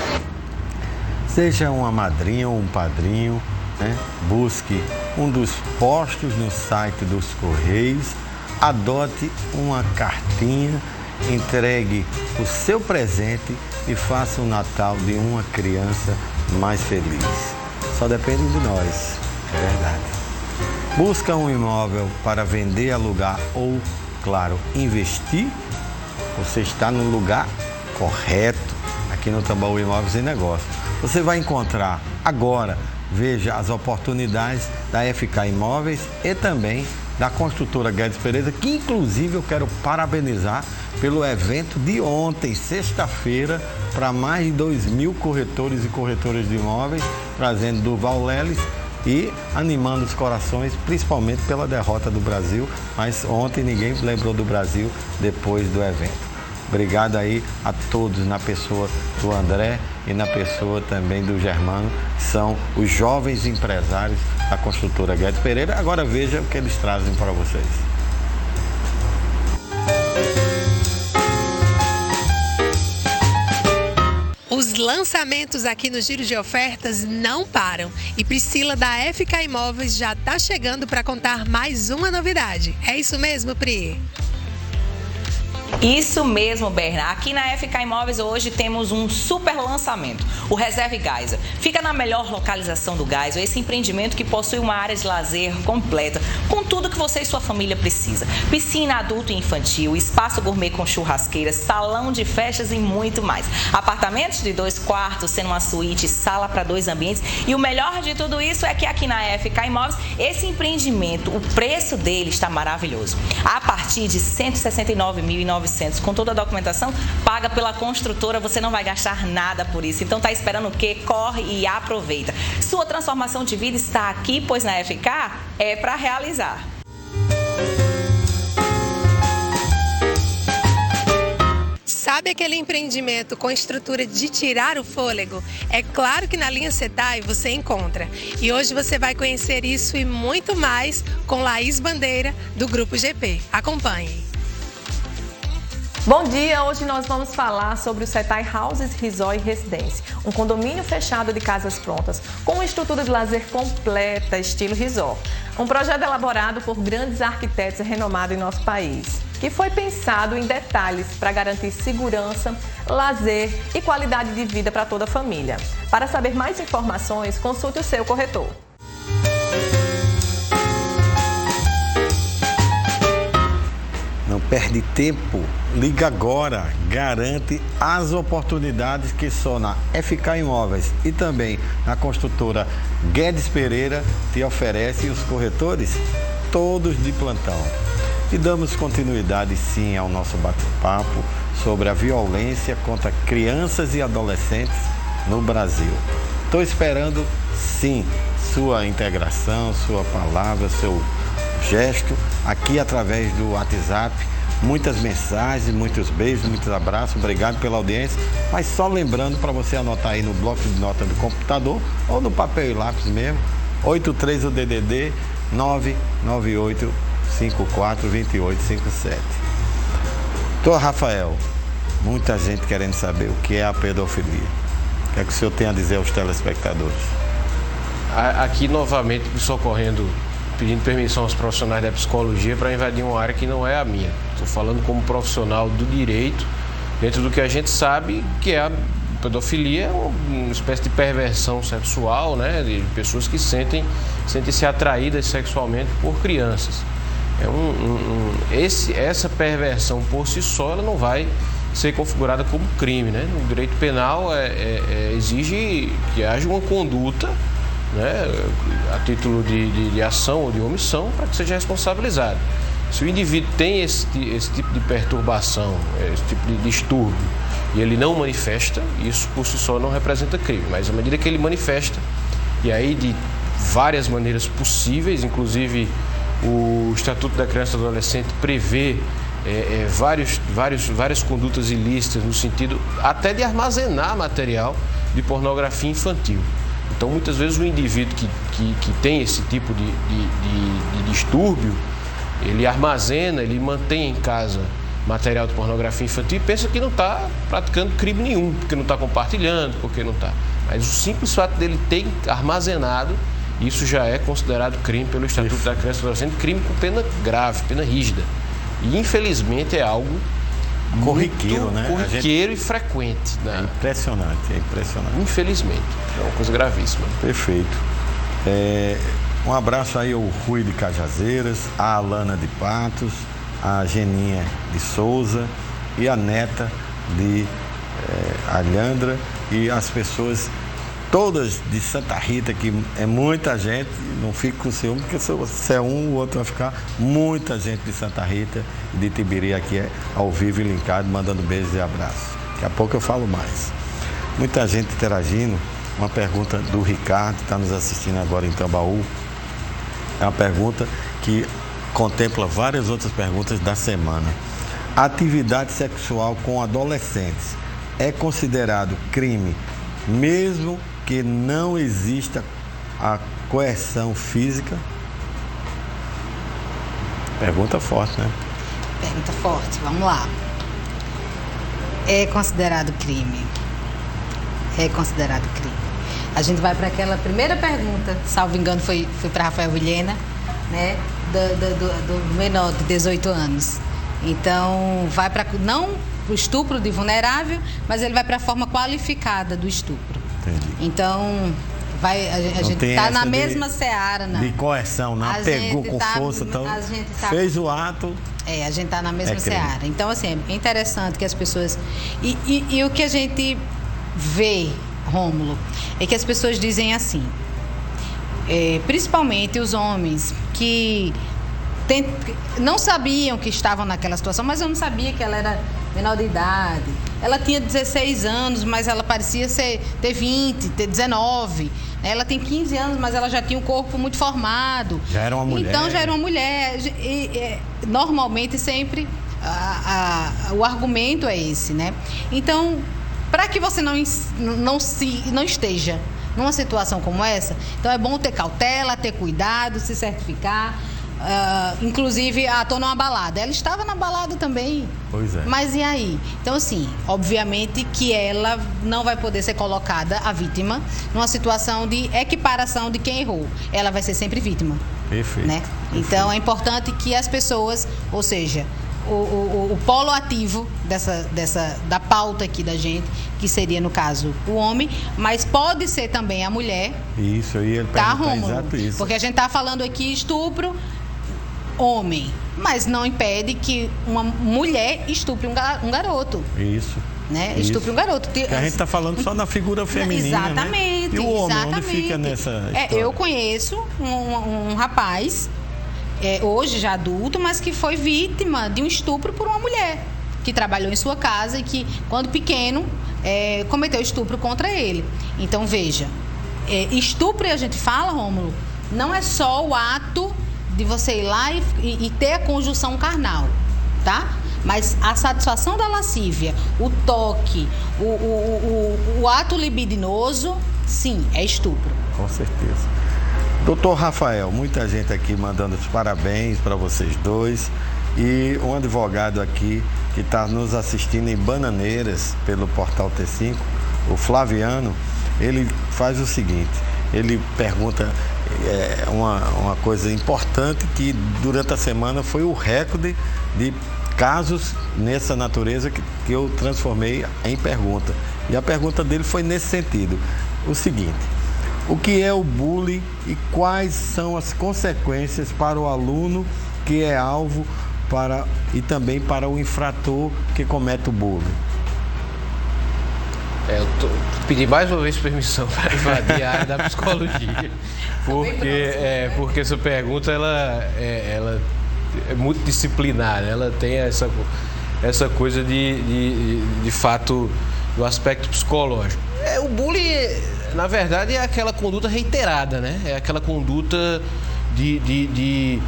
Seja uma madrinha ou um padrinho, né? Busque um dos postos no site dos Correios, adote uma cartinha, entregue o seu presente e faça o Natal de uma criança mais feliz. Só depende de nós, é verdade. Busca um imóvel para vender, alugar ou, claro, investir. Você está no lugar correto, aqui no Tambaú Imóveis e Negócios. Você vai encontrar agora, veja as oportunidades da FK Imóveis e também da construtora Guedes Pereira, que inclusive eu quero parabenizar pelo evento de ontem, sexta-feira, para mais de 2.000 corretores e corretoras de imóveis, trazendo Durval Leles e animando os corações, principalmente pela derrota do Brasil, mas ontem ninguém lembrou do Brasil depois do evento. Obrigado aí a todos, na pessoa do André e na pessoa também do Germano, que são os jovens empresários da construtora Guedes Pereira. Agora veja o que eles trazem para vocês. Os lançamentos aqui no Giro de Ofertas não param e Priscila da FK Imóveis já está chegando para contar mais uma novidade. É isso mesmo, Pri? Isso mesmo, Berna. Aqui na FK Imóveis hoje temos um super lançamento, o Reserve Geisel. Fica na melhor localização do Geisel, esse empreendimento que possui uma área de lazer completa, com tudo que você e sua família precisa. Piscina adulto e infantil, espaço gourmet com churrasqueira, salão de festas e muito mais. Apartamentos de 2 quartos, sendo uma suíte, sala para 2 ambientes. E o melhor de tudo isso é que aqui na FK Imóveis, esse empreendimento, o preço dele está maravilhoso. A partir de R$ 169.900, com toda a documentação paga pela construtora, você não vai gastar nada por isso. Então tá esperando o quê? Corre e aproveita. Sua transformação de vida está aqui, pois na FK é para realizar. Sabe aquele empreendimento com estrutura de tirar o fôlego? É claro que na linha Setai você encontra. E hoje você vai conhecer isso e muito mais com Laís Bandeira, do Grupo GP. Acompanhe. Bom dia, hoje nós vamos falar sobre o Setai Houses Resort e Residência, um condomínio fechado de casas prontas, com uma estrutura de lazer completa, estilo resort. Um projeto elaborado por grandes arquitetos renomados em nosso país, que foi pensado em detalhes para garantir segurança, lazer e qualidade de vida para toda a família. Para saber mais informações, consulte o seu corretor. Não perde tempo, liga agora, garante as oportunidades que só na FK Imóveis e também na construtora Guedes Pereira te oferece, e os corretores todos de plantão. E damos continuidade sim ao nosso bate-papo sobre a violência contra crianças e adolescentes no Brasil. Estou esperando sim sua integração, sua palavra, seu gesto aqui através do WhatsApp. Muitas mensagens, muitos beijos, muitos abraços, obrigado pela audiência. Mas só lembrando para você anotar aí no bloco de nota do computador ou no papel e lápis mesmo, 83 o DDD 998 54 2857. Doutor Rafael, muita gente querendo saber o que é a pedofilia. O que é que o senhor tem a dizer aos telespectadores? Aqui novamente socorrendo, pedindo permissão aos profissionais da psicologia para invadir uma área que não é a minha. Estou falando como profissional do direito, dentro do que a gente sabe que é a pedofilia, é uma espécie de perversão sexual, né, de pessoas que sentem-se atraídas sexualmente por crianças. Essa perversão por si só ela não vai ser configurada como crime, né? No direito penal exige que haja uma conduta, né, a título de ação ou de omissão, para que seja responsabilizado. Se o indivíduo tem esse tipo de perturbação, esse tipo de distúrbio, e ele não manifesta, isso por si só não representa crime, mas à medida que ele manifesta, e aí de várias maneiras possíveis, inclusive O Estatuto da Criança e do Adolescente prevê várias condutas ilícitas no sentido até de armazenar material de pornografia infantil. Então, muitas vezes, o indivíduo que tem esse tipo de distúrbio, ele armazena, ele mantém em casa material de pornografia infantil e pensa que não está praticando crime nenhum, porque não está compartilhando, porque não está. Mas o simples fato dele ter armazenado, isso já é considerado crime pelo Estatuto da Criança e do Adolescente, crime com pena grave, pena rígida. E, infelizmente, é algo corriqueiro, né? Corriqueiro e frequente. Né? É impressionante. Infelizmente, é uma coisa gravíssima. Perfeito. Um abraço aí ao Rui de Cajazeiras, a Alana de Patos, a Geninha de Souza e a neta de Alhandra e as pessoas todas de Santa Rita, que é muita gente, não fico com ciúme, porque se é um, o outro vai ficar. Muita gente de Santa Rita e de Tibiri aqui ao vivo e linkado, mandando beijos e abraços. Daqui a pouco eu falo mais. Muita gente interagindo. Uma pergunta do Ricardo, que está nos assistindo agora em Tambaú. É uma pergunta que contempla várias outras perguntas da semana. Atividade sexual com adolescentes é considerado crime, mesmo que não exista a coerção física? Pergunta forte, né? Pergunta forte, vamos lá. É considerado crime. É considerado crime. A gente vai para aquela primeira pergunta, salvo engano, foi para Rafael Vilhena, né? Do menor de 18 anos. Então, vai para não o estupro de vulnerável, mas ele vai para a forma qualificada do estupro. Entendi. Então, a gente está na mesma seara, né? De coerção, não pegou com força, então fez o ato. A gente está na mesma seara. Então, assim, é interessante que as pessoas... E o que a gente vê, Rômulo, é que as pessoas dizem assim, principalmente os homens que não sabiam que estavam naquela situação, mas eu não sabia que ela era menor de idade. Ela tinha 16 anos, mas ela parecia ter 20, ter 19. Ela tem 15 anos, mas ela já tinha um corpo muito formado. Já era uma mulher. Então, já era uma mulher. Normalmente, sempre, o argumento é esse, né? Então, para que você não esteja numa situação como essa, então é bom ter cautela, ter cuidado, se certificar. Inclusive, estou numa balada. Ela estava na balada também. Pois é. Mas e aí? Então, assim, obviamente que ela não vai poder ser colocada, a vítima, numa situação de equiparação de quem errou. Ela vai ser sempre vítima. Perfeito. Né? Perfeito. Então, é importante que as pessoas, ou seja, o polo ativo da pauta aqui da gente, que seria, no caso, o homem, mas pode ser também a mulher. Isso, aí ele tá, pergunta Rômulo? exato isso. Porque a gente está falando aqui estupro, homem, mas não impede que uma mulher estupre um garoto. Isso. Né? Estupre um garoto. Porque a gente está falando só da figura feminina. Exatamente. Né? E o homem, exatamente. onde fica nessa história? Eu conheço um rapaz, hoje já adulto, mas que foi vítima de um estupro por uma mulher que trabalhou em sua casa e que, quando pequeno, cometeu estupro contra ele. Então, veja, estupro, a gente fala, Rômulo, não é só o ato de você ir lá e ter a conjunção carnal, tá? Mas a satisfação da lascívia, o toque, o ato libidinoso, sim, é estupro. Com certeza. Doutor Rafael, muita gente aqui mandando os parabéns para vocês dois. E um advogado aqui que está nos assistindo em Bananeiras, pelo Portal T5, o Flaviano, ele faz o seguinte, ele pergunta uma coisa importante que durante a semana foi o recorde de casos nessa natureza que eu transformei em pergunta. E a pergunta dele foi nesse sentido, o seguinte: o que é o bullying e quais são as consequências para o aluno que é alvo e também para o infrator que comete o bullying? Eu pedi mais uma vez permissão para invadir a área da psicologia, porque essa pergunta ela é muito disciplinar, né? Ela tem essa coisa de fato do aspecto psicológico. O bullying, na verdade, é aquela conduta reiterada, né? É aquela conduta de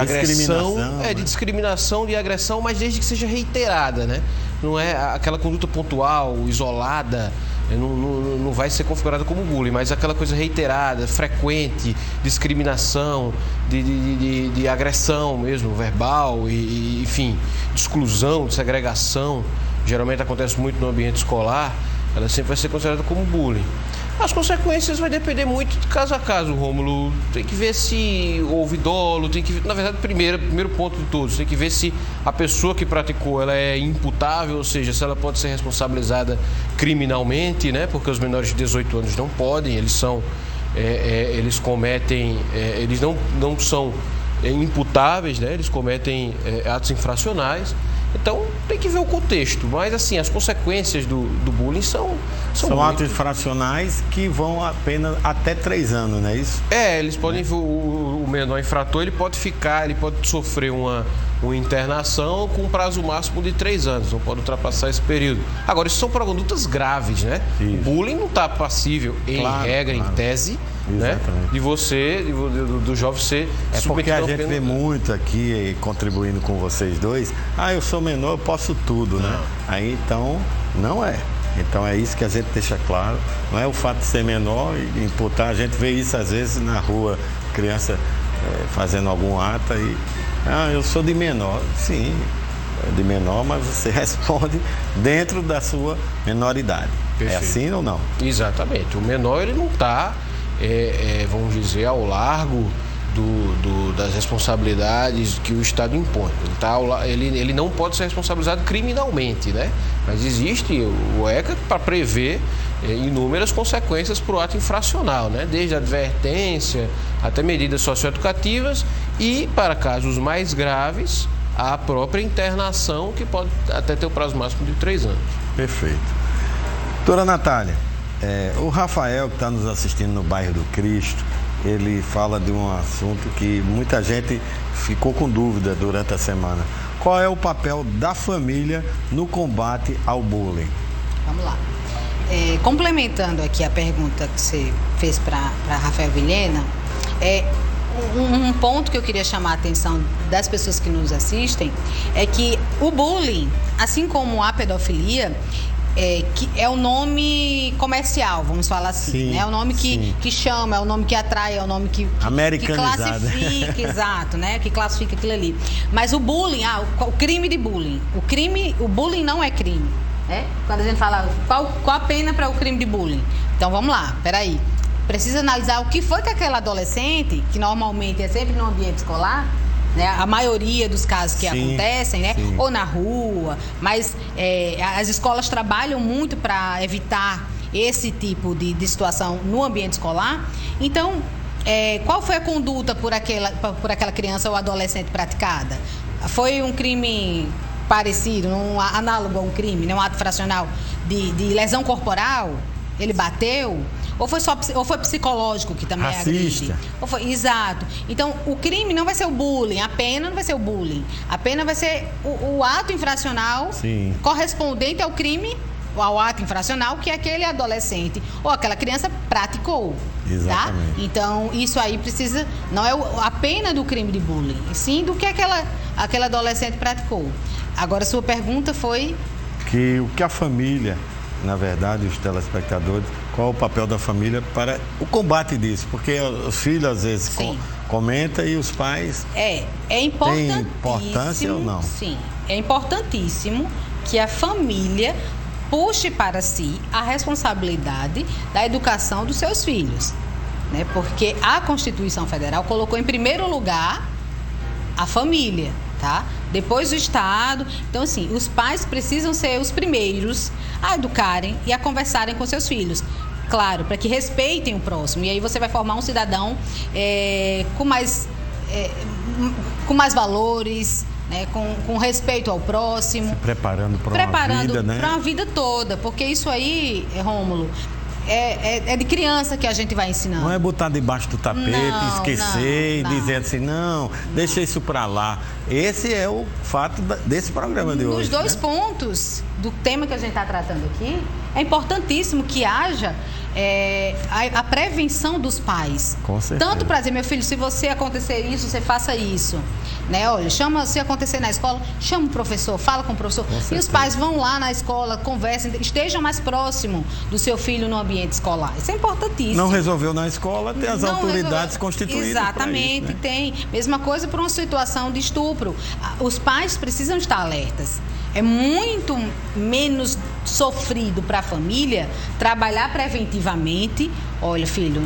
agressão, de discriminação, de agressão, mas desde que seja reiterada, né? Não é aquela conduta pontual, isolada, não vai ser configurada como bullying, mas aquela coisa reiterada, frequente, discriminação, de agressão mesmo, verbal, enfim, de exclusão, de segregação, geralmente acontece muito no ambiente escolar, ela sempre vai ser considerada como bullying. As consequências vai depender muito de caso a caso, Rômulo. Tem que ver se houve dolo, na verdade, primeiro ponto de todos, tem que ver se a pessoa que praticou ela é imputável, ou seja, se ela pode ser responsabilizada criminalmente, né? Porque os menores de 18 anos não podem, eles cometem, eles não são imputáveis, né? Eles cometem atos infracionais. Então, tem que ver o contexto, mas assim, as consequências do bullying são atos infracionais que vão apenas até 3 anos, não é isso? Eles podem, o menor infrator, ele pode sofrer uma internação com um prazo máximo de 3 anos, não pode ultrapassar esse período. Agora, isso são para condutas graves, né? Isso. O bullying não está passível, em tese, né? Do jovem ser submetido. Porque a gente vê muito aqui, contribuindo com vocês dois, eu sou menor, eu posso tudo, né? Aí, então, não é. Então, é isso que a gente deixa claro. Não é o fato de ser menor e imputar. A gente vê isso, às vezes, na rua, criança fazendo algum ato e... eu sou de menor. Sim, de menor, mas você responde dentro da sua menoridade. Perfeito. É assim ou não? Exatamente. O menor, ele não está, vamos dizer, ao largo das responsabilidades que o Estado impõe. Ele não pode ser responsabilizado criminalmente, né? Mas existe o ECA para prever inúmeras consequências para o ato infracional, né? Desde advertência até medidas socioeducativas e, para casos mais graves, a própria internação, que pode até ter o prazo máximo de 3 anos. Perfeito. Doutora Natália, o Rafael, que está nos assistindo no bairro do Cristo, ele fala de um assunto que muita gente ficou com dúvida durante a semana. Qual é o papel da família no combate ao bullying? Vamos lá. Complementando aqui a pergunta que você fez para Rafael Vilhena, um ponto que eu queria chamar a atenção das pessoas que nos assistem é que o bullying, assim como a pedofilia, que é o nome comercial, vamos falar assim, sim, né? É o nome que chama, é o nome que atrai, é o nome que classifica, exato, né? Que classifica aquilo ali. Mas o bullying, o crime de bullying, o bullying não é crime, né? Quando a gente fala, qual a pena para o crime de bullying? Então vamos lá, peraí. Precisa analisar o que foi que aquela adolescente, que normalmente é sempre no ambiente escolar, né, a maioria dos casos que acontecem, né, ou na rua, mas as escolas trabalham muito para evitar esse tipo de situação no ambiente escolar. Então, qual foi a conduta por aquela criança ou adolescente praticada? Foi um crime parecido, análogo a um crime, né, um ato fracional de lesão corporal? Ele bateu? Ou foi psicológico, que também racista. Agride? Exato. Então, o crime não vai ser o bullying, a pena não vai ser o bullying. A pena vai ser o ato infracional correspondente ao crime, ao ato infracional que aquele adolescente ou aquela criança praticou. Exatamente. Tá? Então, isso aí precisa... Não é a pena do crime de bullying, sim do que aquela adolescente praticou. Agora, sua pergunta foi... O que a família... Na verdade, os telespectadores, qual é o papel da família para o combate disso? Porque os filhos, às vezes, comentam e os pais... É importantíssimo... Tem importância ou não? Sim, é importantíssimo que a família puxe para si a responsabilidade da educação dos seus filhos, né? Porque a Constituição Federal colocou em primeiro lugar a família, tá? Depois o Estado. Então, assim, os pais precisam ser os primeiros a educarem e a conversarem com seus filhos. Claro, para que respeitem o próximo. E aí você vai formar um cidadão com mais valores, né? Com respeito ao próximo. Se preparando para uma vida, né? Para uma vida toda. Porque isso aí, Rômulo, é de criança que a gente vai ensinando. Não é botar debaixo do tapete, esquecer e dizer assim, não, deixa isso para lá. Esse é o fato desse programa de hoje. Nos dois pontos do tema que a gente está tratando aqui, é importantíssimo que haja a prevenção dos pais. Com certeza. Tanto para dizer, meu filho, se você acontecer isso, você faça isso. Né? Olha, se acontecer na escola, chama o professor, fala com o professor. E os pais vão lá na escola, conversem, estejam mais próximo do seu filho no ambiente escolar. Isso é importantíssimo. Não resolveu na escola, tem as autoridades constituídas. Exatamente, para isso, né? Tem. Mesma coisa para uma situação de estupro. Os pais precisam estar alertas. É muito menos sofrido para a família trabalhar preventivamente. Olha, filho,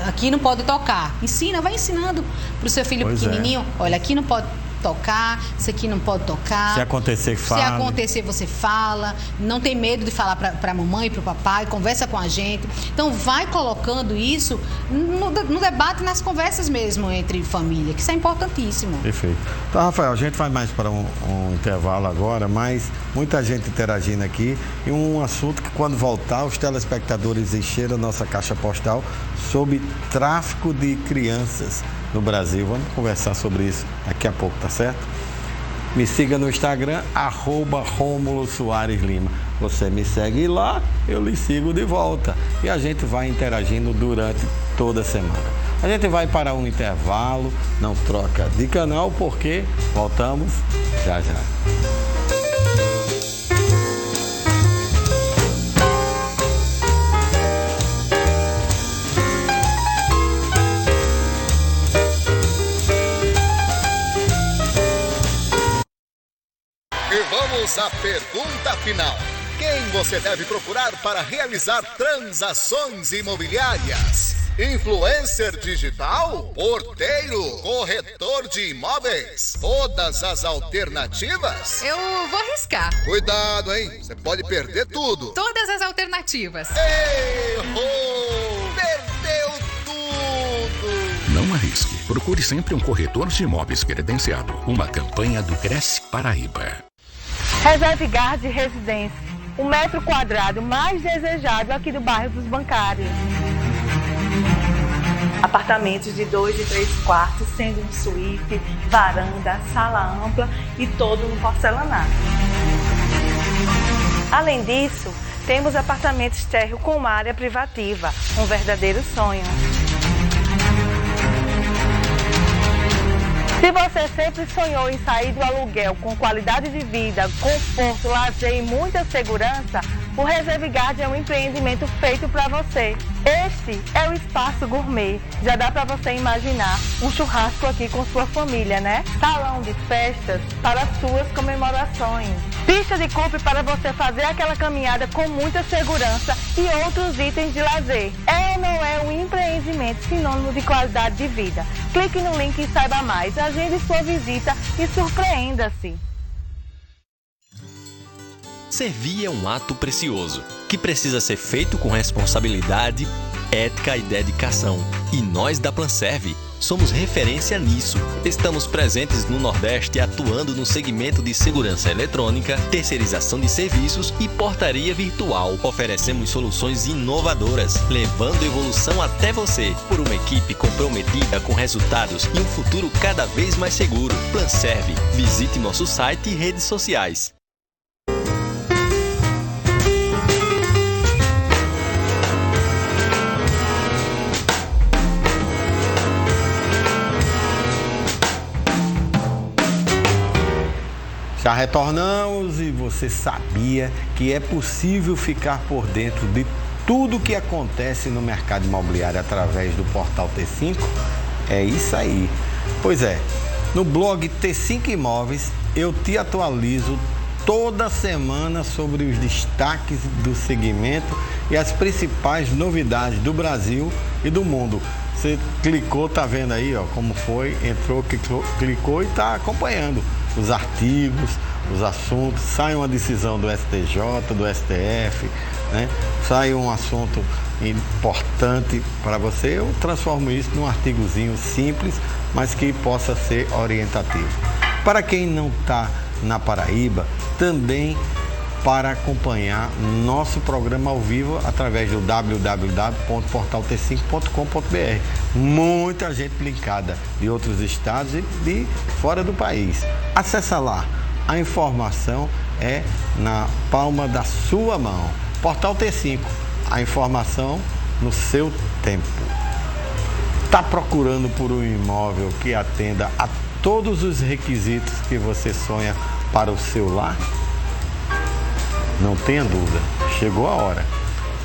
aqui não pode tocar. Vai ensinando para o seu filho pequenininho. Olha, aqui não pode tocar, isso aqui não pode tocar. Se acontecer, fala. Se acontecer, você fala. Não tem medo de falar para a mamãe, para o papai, conversa com a gente. Então, vai colocando isso no debate, nas conversas mesmo entre família, que isso é importantíssimo. Perfeito. Então, Rafael, a gente vai mais para um intervalo agora, mas muita gente interagindo aqui e um assunto que, quando voltar, os telespectadores encheram a nossa caixa postal sobre tráfico de crianças no Brasil. Vamos conversar sobre isso daqui a pouco, tá certo? Me siga no Instagram, @Rômulo Soares Lima. Você me segue lá, eu lhe sigo de volta. E a gente vai interagindo durante toda a semana. A gente vai para um intervalo, não troca de canal, porque voltamos já já. Vamos à pergunta final. Quem você deve procurar para realizar transações imobiliárias? Influencer digital? Porteiro? Corretor de imóveis? Todas as alternativas? Eu vou arriscar. Cuidado, hein? Você pode perder tudo. Todas as alternativas. Errou! Perdeu tudo! Não arrisque. Procure sempre um corretor de imóveis credenciado. Uma campanha do Cresce Paraíba. Reserve Guard Residência, o metro quadrado mais desejado aqui do bairro dos Bancários. Apartamentos de 2 e 3 quartos, sendo um suíte, varanda, sala ampla e todo no porcelanato. Além disso, temos apartamentos térreo com área privativa, um verdadeiro sonho. Se você sempre sonhou em sair do aluguel com qualidade de vida, conforto, lazer e muita segurança, o Reserve Guard é um empreendimento feito para você. Este é o Espaço Gourmet. Já dá para você imaginar um churrasco aqui com sua família, né? Salão de festas para suas comemorações. Pista de coupe para você fazer aquela caminhada com muita segurança e outros itens de lazer. É ou não é um empreendimento sinônimo de qualidade de vida? Clique no link e saiba mais. Agende sua visita e surpreenda-se. Servir é um ato precioso, que precisa ser feito com responsabilidade, ética e dedicação. E nós da Planserve somos referência nisso. Estamos presentes no Nordeste atuando no segmento de segurança eletrônica, terceirização de serviços e portaria virtual. Oferecemos soluções inovadoras, levando evolução até você, por uma equipe comprometida com resultados e um futuro cada vez mais seguro. Planserve. Visite nosso site e redes sociais. Já retornamos e você sabia que é possível ficar por dentro de tudo que acontece no mercado imobiliário através do portal T5? É isso aí. Pois é, no blog T5 Imóveis eu te atualizo toda semana sobre os destaques do segmento e as principais novidades do Brasil e do mundo. Você clicou, tá vendo aí, ó, como foi, entrou, clicou e tá acompanhando os artigos, os assuntos. Sai uma decisão do STJ, do STF, né? Sai um assunto importante para você. Eu transformo isso num artigozinho simples, mas que possa ser orientativo. Para quem não está na Paraíba, também para acompanhar nosso programa ao vivo através do www.portalT5.com.br. Muita gente linkada de outros estados e de fora do país. Acesse lá, a informação é na palma da sua mão. Portal T5, a informação no seu tempo. Está procurando por um imóvel que atenda a todos os requisitos que você sonha para o seu lar? Não tenha dúvida, chegou a hora.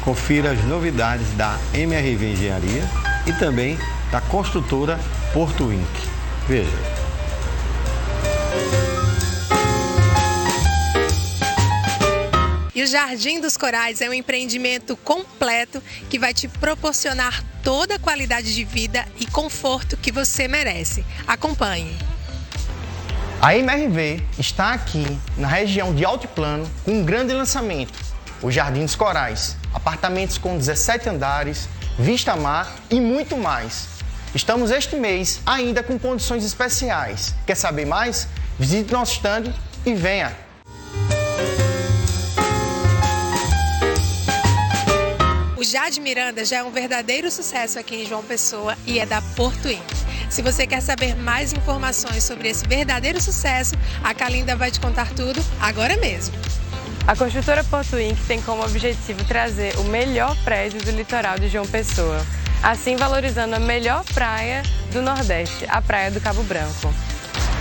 Confira as novidades da MRV Engenharia e também da construtora Porto Inc. Veja. E o Jardim dos Corais é um empreendimento completo que vai te proporcionar toda a qualidade de vida e conforto que você merece. Acompanhe. A MRV está aqui na região de Altiplano com um grande lançamento, o Jardim dos Corais. Apartamentos com 17 andares, vista mar e muito mais. Estamos este mês ainda com condições especiais. Quer saber mais? Visite nosso stand e venha! O Jade Miranda já é um verdadeiro sucesso aqui em João Pessoa e é da Porto Inc. Se você quer saber mais informações sobre esse verdadeiro sucesso, a Kalinda vai te contar tudo agora mesmo. A construtora Porto Inc. tem como objetivo trazer o melhor prédio do litoral de João Pessoa, assim valorizando a melhor praia do Nordeste, a Praia do Cabo Branco.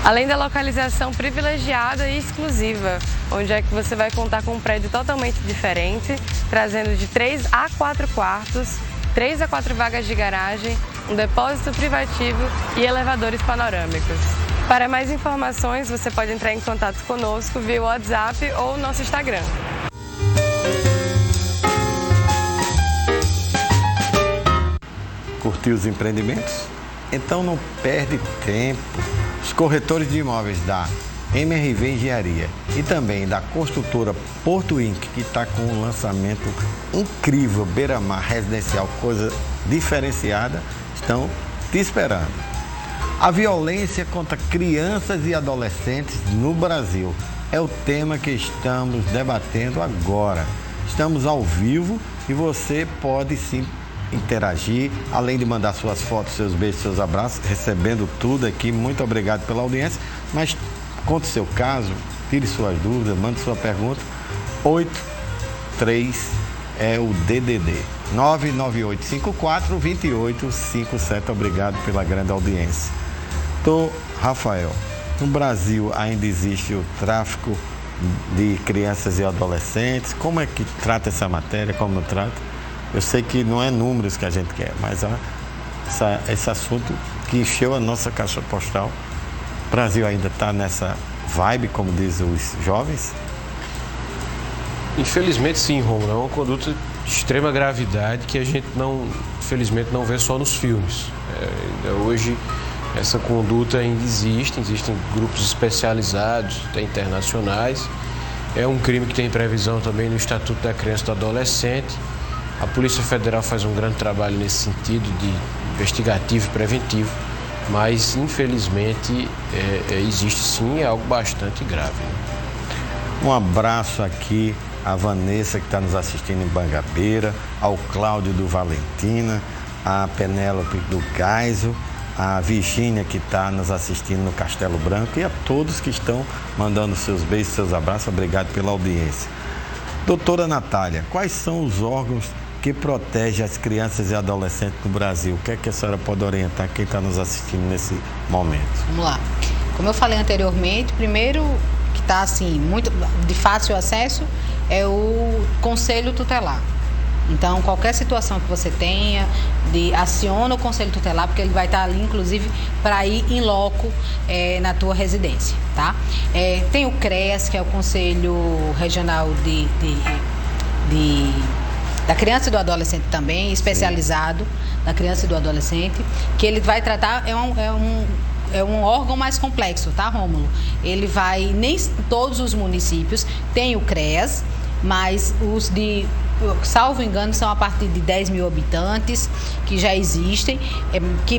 Além da localização privilegiada e exclusiva, onde é que você vai contar com um prédio totalmente diferente, trazendo de 3 a 4 quartos, 3 a 4 vagas de garagem, um depósito privativo e elevadores panorâmicos. Para mais informações, você pode entrar em contato conosco via WhatsApp ou nosso Instagram. Curtiu os empreendimentos? Então não perde tempo. Os corretores de imóveis da MRV Engenharia e também da construtora Porto Inc., que está com um lançamento incrível, beira-mar residencial, coisa diferenciada, estão te esperando. A violência contra crianças e adolescentes no Brasil é o tema que estamos debatendo agora. Estamos ao vivo e você pode sim interagir, além de mandar suas fotos, seus beijos, seus abraços, recebendo tudo aqui. Muito obrigado pela audiência, mas conte seu caso, tire suas dúvidas, mande sua pergunta. 83 é o DDD 998542857. Obrigado pela grande audiência. Rafael, no Brasil ainda existe o tráfico de crianças e adolescentes. Como é que trata essa matéria? Como não trata? Eu sei que não é números que a gente quer, mas esse assunto que encheu a nossa caixa postal. O Brasil ainda está nessa vibe, como dizem os jovens? Infelizmente sim, Romulo. É uma conduta de extrema gravidade que a gente infelizmente não vê só nos filmes. Hoje essa conduta ainda existem grupos especializados, até internacionais. É um crime que tem previsão também no Estatuto da Criança e do Adolescente. A Polícia Federal faz um grande trabalho nesse sentido de investigativo e preventivo, mas infelizmente existe sim, é algo bastante grave. Um abraço aqui à Vanessa, que está nos assistindo em Bangabeira, ao Cláudio do Valentina, à Penélope do Gaiso, à Virgínia, que está nos assistindo no Castelo Branco, e a todos que estão mandando seus beijos, seus abraços. Obrigado pela audiência. Doutora Natália, quais são os órgãos que protegem as crianças e adolescentes no Brasil? O que é que a senhora pode orientar quem está nos assistindo nesse momento? Vamos lá. Como eu falei anteriormente, primeiro que está assim, muito de fácil acesso é o Conselho Tutelar. Então, qualquer situação que você tenha, aciona o Conselho Tutelar, porque ele vai estar ali, inclusive, para ir em loco na tua residência, tá? Tem o CREAS, que é o Conselho Regional da Criança e do Adolescente também, especializado da criança e do adolescente, que ele vai tratar, é um órgão mais complexo, tá, Rômulo? Ele vai, nem todos os municípios têm o CREAS, mas os de, salvo engano, são a partir de 10 mil habitantes, que já existem,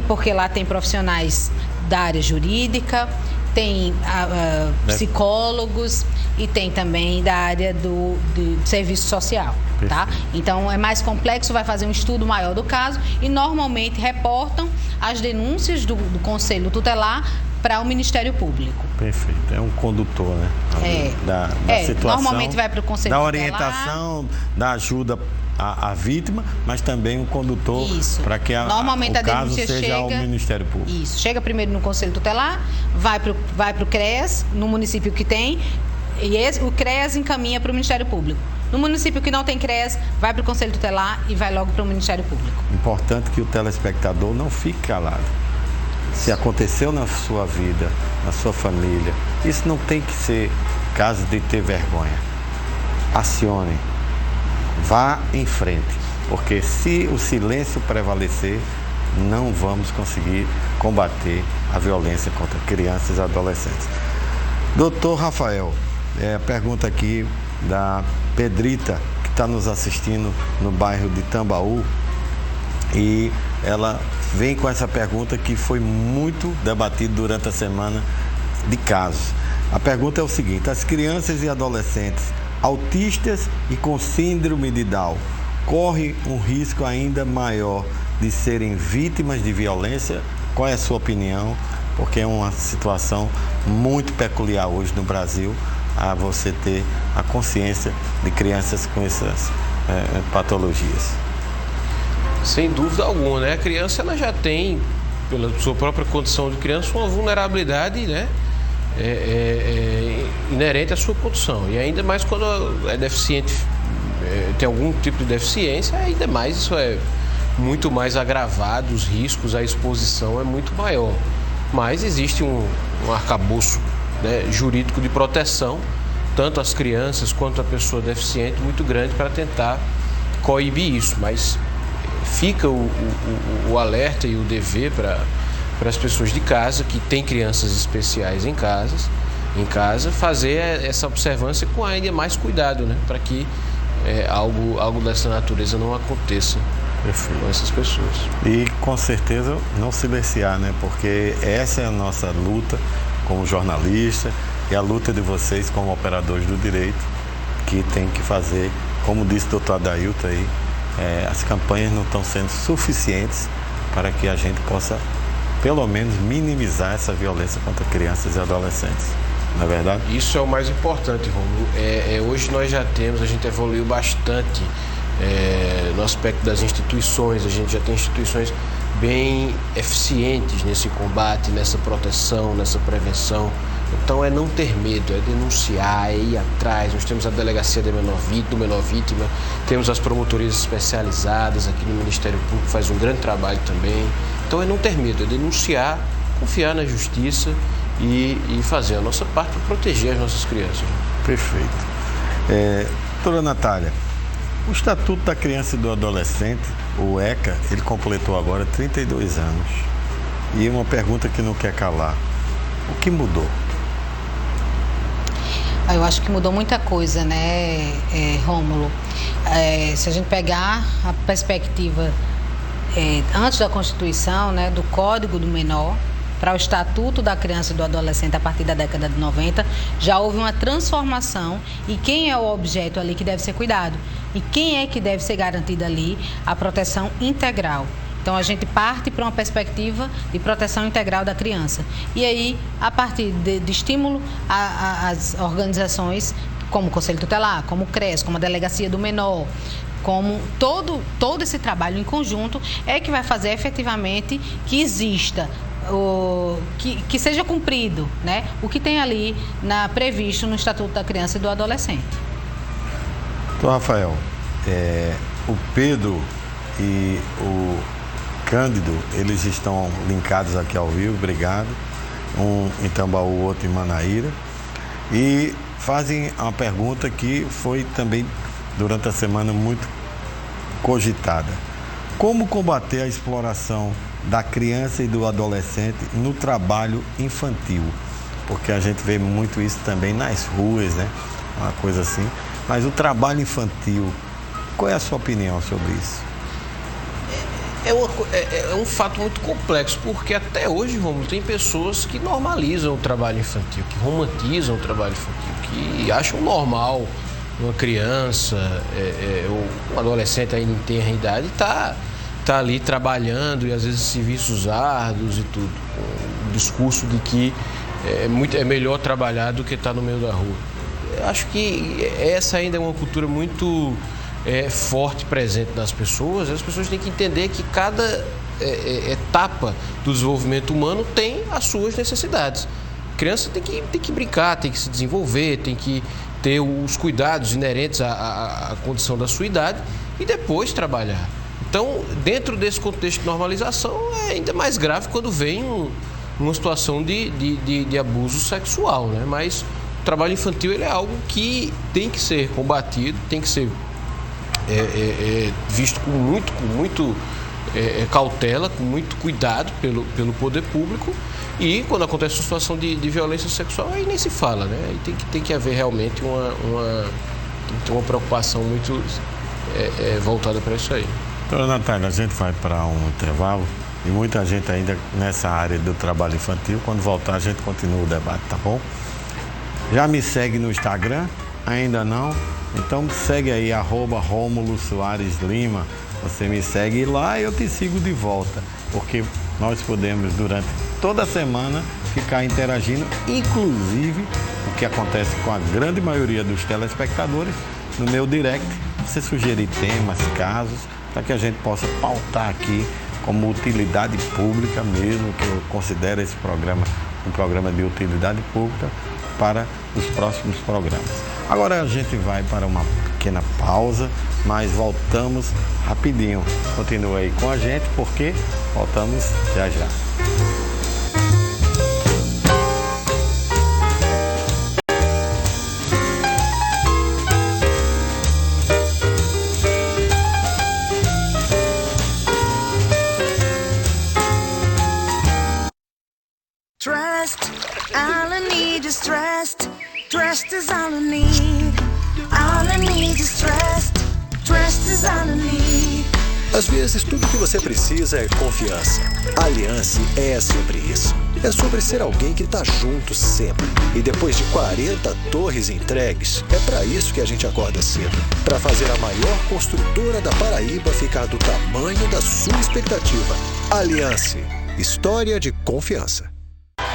porque lá tem profissionais da área jurídica, tem psicólogos e tem também da área do serviço social, tá? Então é mais complexo, vai fazer um estudo maior do caso e normalmente reportam as denúncias do Conselho Tutelar para o Ministério Público. Perfeito, é um condutor, né? Da situação. Normalmente vai para o Conselho da Tutelar. orientação, da ajuda à vítima, mas também um condutor para que Normalmente o caso denúncia seja ao Ministério Público. Isso, chega primeiro no Conselho Tutelar, vai para o CREAS, no município que tem, e o CREAS encaminha para o Ministério Público. No município que não tem CREAS, vai para o Conselho Tutelar e vai logo para o Ministério Público. Importante que o telespectador não fique calado. Se aconteceu na sua vida, na sua família, isso não tem que ser caso de ter vergonha. Acione, vá em frente, porque se o silêncio prevalecer, não vamos conseguir combater a violência contra crianças e adolescentes. Doutor Rafael, a pergunta aqui da Pedrita, que está nos assistindo no bairro de Tambaú, e ela vem com essa pergunta que foi muito debatida durante a semana de casos. A pergunta é o seguinte: as crianças e adolescentes autistas e com síndrome de Down correm um risco ainda maior de serem vítimas de violência? Qual é a sua opinião? Porque é uma situação muito peculiar hoje no Brasil, a você ter a consciência de crianças com essas patologias. Sem dúvida alguma, né? A criança ela já tem, pela sua própria condição de criança, uma vulnerabilidade, né? Inerente à sua condição. E ainda mais quando é deficiente, tem algum tipo de deficiência, ainda mais isso é muito mais agravado, os riscos, a exposição é muito maior. Mas existe um arcabouço, né, jurídico de proteção, tanto às crianças quanto à pessoa deficiente, muito grande para tentar coibir isso. Mas fica o alerta e o dever para as pessoas de casa, que têm crianças especiais em casa, fazer essa observância com ainda mais cuidado, né, para que algo dessa natureza não aconteça. Perfeito. Com essas pessoas. E com certeza não silenciar, né? Porque essa é a nossa luta como jornalista e a luta de vocês como operadores do direito, que tem que fazer, como disse o doutor Adailton aí, as campanhas não estão sendo suficientes para que a gente possa, pelo menos, minimizar essa violência contra crianças e adolescentes. Não é verdade? Isso é o mais importante, Rômulo. Hoje nós já temos, a gente evoluiu bastante no aspecto das instituições, a gente já tem instituições bem eficientes nesse combate, nessa proteção, nessa prevenção. Então é não ter medo, é denunciar, é ir atrás. Nós temos a delegacia do menor vítima, temos as promotorias especializadas aqui no Ministério Público, que faz um grande trabalho também. Então é não ter medo, é denunciar, confiar na justiça e fazer a nossa parte para proteger as nossas crianças. Perfeito. Doutora Natália, o Estatuto da Criança e do Adolescente, o ECA, ele completou agora 32 anos. E uma pergunta que não quer calar: o que mudou? Eu acho que mudou muita coisa, né, Rômulo? Se a gente pegar a perspectiva antes da Constituição, né, do Código do Menor, para o Estatuto da Criança e do Adolescente a partir da década de 90, já houve uma transformação e quem é o objeto ali que deve ser cuidado e quem é que deve ser garantida ali a proteção integral. Então, a gente parte para uma perspectiva de proteção integral da criança. E aí, a partir de estímulo às organizações como o Conselho Tutelar, como o CREAS, como a Delegacia do Menor, como todo esse trabalho em conjunto é que vai fazer efetivamente que exista que seja cumprido, né, o que tem ali previsto no Estatuto da Criança e do Adolescente. Então, Rafael, o Pedro e o Cândido, eles estão linkados aqui ao vivo, obrigado. Um em Tambaú, outro em Manaíra. E fazem uma pergunta que foi também, durante a semana, muito cogitada. Como combater a exploração da criança e do adolescente no trabalho infantil? Porque a gente vê muito isso também nas ruas, né? Uma coisa assim. Mas o trabalho infantil, qual é a sua opinião sobre isso? É um fato muito complexo, porque até hoje, Rômulo, tem pessoas que normalizam o trabalho infantil, que romantizam o trabalho infantil, que acham normal uma criança ou um adolescente ainda em tenra idade estar está ali trabalhando e às vezes serviços árduos e tudo. O discurso de que é melhor trabalhar do que estar no meio da rua. Eu acho que essa ainda é uma cultura muito forte, presente nas pessoas. As pessoas têm que entender que cada etapa do desenvolvimento humano tem as suas necessidades. A criança tem que brincar, tem que se desenvolver, tem que ter os cuidados inerentes à condição da sua idade e depois trabalhar. Então, dentro desse contexto de normalização, é ainda mais grave quando vem uma situação de abuso sexual, né? Mas o trabalho infantil ele é algo que tem que ser combatido, tem que ser visto com muito cautela, com muito cuidado pelo poder público. E quando acontece uma situação de violência sexual, aí nem se fala, né? Aí tem que haver realmente uma preocupação muito voltada para isso aí. Doutora Natália, a gente vai para um intervalo e muita gente ainda nessa área do trabalho infantil. Quando voltar, a gente continua o debate, tá bom? Já me segue no Instagram? Ainda não? Então segue aí, @Rômulo Soares Lima. Você me segue e lá eu te sigo de volta, porque nós podemos, durante toda a semana, ficar interagindo, inclusive o que acontece com a grande maioria dos telespectadores, no meu direct, você sugerir temas, casos, para que a gente possa pautar aqui como utilidade pública mesmo, que eu considero esse programa um programa de utilidade pública para os próximos programas. Agora a gente vai para uma pequena pausa, mas voltamos rapidinho. Continua aí com a gente, porque voltamos já já. All I need is trust. Trust is all I need. All I need is trust. Trust is all I need. Às vezes, tudo que você precisa é confiança. Aliança é sobre isso. É sobre ser alguém que tá junto sempre. E depois de 40 torres entregues, é para isso que a gente acorda cedo. Para fazer a maior construtora da Paraíba ficar do tamanho da sua expectativa. Aliança. História de confiança.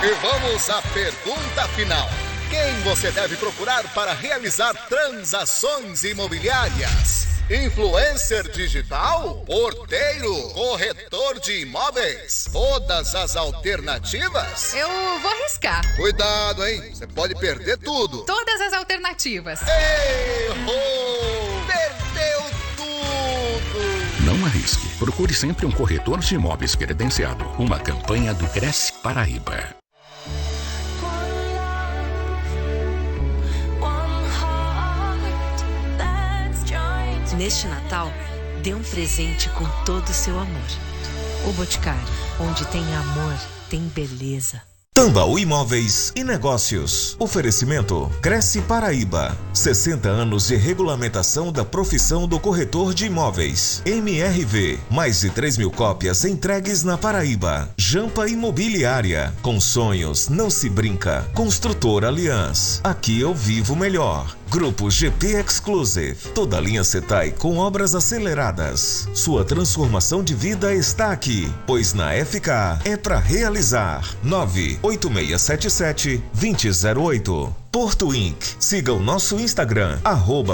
E vamos à pergunta final. Quem você deve procurar para realizar transações imobiliárias? Influencer digital? Porteiro? Corretor de imóveis? Todas as alternativas? Eu vou arriscar. Cuidado, hein? Você pode perder tudo. Todas as alternativas. Errou! Perdeu tudo! Não arrisque. Procure sempre um corretor de imóveis credenciado. Uma campanha do Cresce Paraíba. Neste Natal, dê um presente com todo o seu amor. O Boticário, onde tem amor, tem beleza. Tambal Imóveis e Negócios. Oferecimento Cresce Paraíba. 60 anos de regulamentação da profissão do corretor de imóveis. MRV. Mais de 3.000 cópias entregues na Paraíba. Jampa Imobiliária. Com sonhos não se brinca. Construtora Aliança. Aqui eu vivo melhor. Grupo GP Exclusive. Toda linha Setai com obras aceleradas. Sua transformação de vida está aqui, pois na FK é para realizar. 98677-2008. Porto Inc. Siga o nosso Instagram,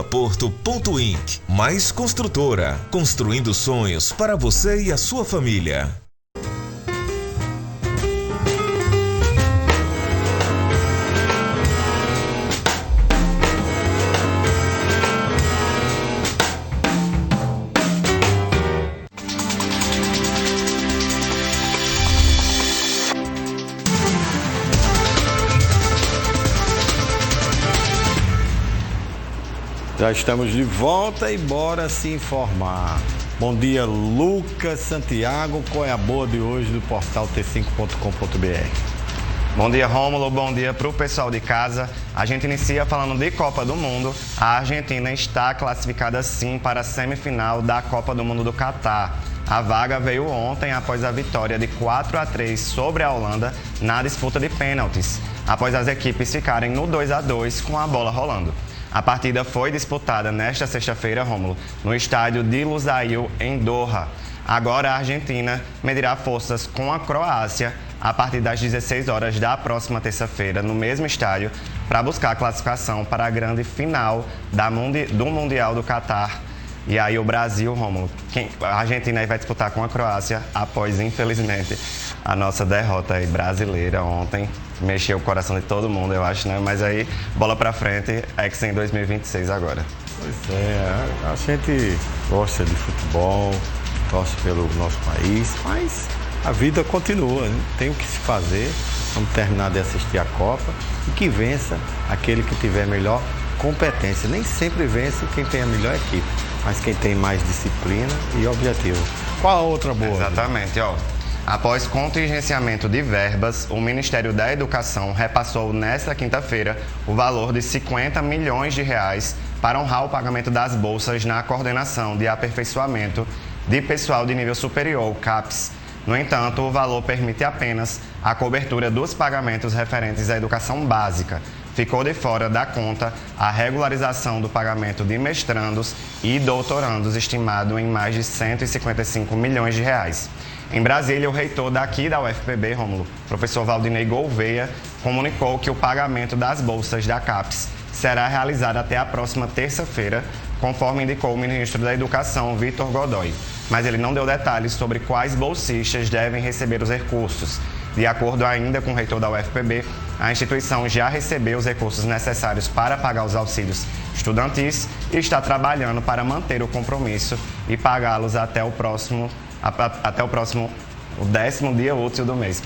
@porto.inc. Mais construtora, construindo sonhos para você e a sua família. Já estamos de volta e bora se informar. Bom dia, Lucas Santiago. Qual é a boa de hoje do portal T5.com.br? Bom dia, Rômulo. Bom dia para o pessoal de casa. A gente inicia falando de Copa do Mundo. A Argentina está classificada sim para a semifinal da Copa do Mundo do Catar. A vaga veio ontem após a vitória de 4-3 sobre a Holanda na disputa de pênaltis, após as equipes ficarem no 2-2 com a bola rolando. A partida foi disputada nesta sexta-feira, Rômulo, no estádio de Lusail, em Doha. Agora a Argentina medirá forças com a Croácia a partir das 16 horas da próxima terça-feira, no mesmo estádio, para buscar a classificação para a grande final do Mundial do Catar. E aí o Brasil, Rômulo, a Argentina aí vai disputar com a Croácia após, infelizmente, a nossa derrota aí brasileira ontem. Mexeu o coração de todo mundo, eu acho, né? Mas aí, bola pra frente, Hexa em 2026 agora. Pois é, a gente gosta de futebol, torce pelo nosso país, mas a vida continua, né? Tem o que se fazer, vamos terminar de assistir a Copa e que vença aquele que tiver melhor competência. Nem sempre vence quem tem a melhor equipe, mas quem tem mais disciplina e objetivo. Qual a outra boa? Exatamente, ó. Após contingenciamento de verbas, o Ministério da Educação repassou nesta quinta-feira o valor de 50 milhões de reais para honrar o pagamento das bolsas na Coordenação de Aperfeiçoamento de Pessoal de Nível Superior, o CAPES. No entanto, o valor permite apenas a cobertura dos pagamentos referentes à educação básica. Ficou de fora da conta a regularização do pagamento de mestrandos e doutorandos, estimado em mais de 155 milhões de reais. Em Brasília, o reitor daqui da UFPB, Rômulo, professor Valdinei Gouveia, comunicou que o pagamento das bolsas da CAPES será realizado até a próxima terça-feira, conforme indicou o ministro da Educação, Vitor Godoy. Mas ele não deu detalhes sobre quais bolsistas devem receber os recursos. De acordo ainda com o reitor da UFPB, a instituição já recebeu os recursos necessários para pagar os auxílios estudantis e está trabalhando para manter o compromisso e pagá-los até o 10º dia útil do mês,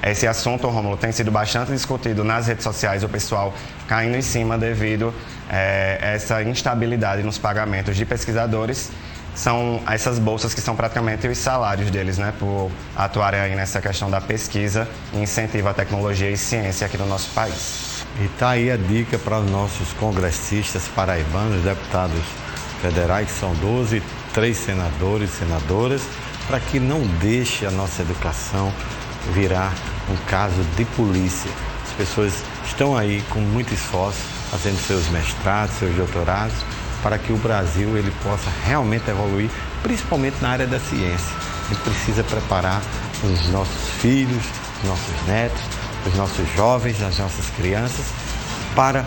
Esse assunto, Rômulo, tem sido bastante discutido nas redes sociais, o pessoal caindo em cima devido a essa instabilidade nos pagamentos de pesquisadores. São essas bolsas que são praticamente os salários deles, né, por atuarem aí nessa questão da pesquisa e incentivo à tecnologia e ciência aqui no nosso país. E está aí a dica para os nossos congressistas paraibanos, deputados federais, que são 12, 3 senadores e senadoras, para que não deixe a nossa educação virar um caso de polícia. As pessoas estão aí com muito esforço, fazendo seus mestrados, seus doutorados, para que o Brasil ele possa realmente evoluir, principalmente na área da ciência. A gente precisa preparar os nossos filhos, os nossos netos, os nossos jovens, as nossas crianças, para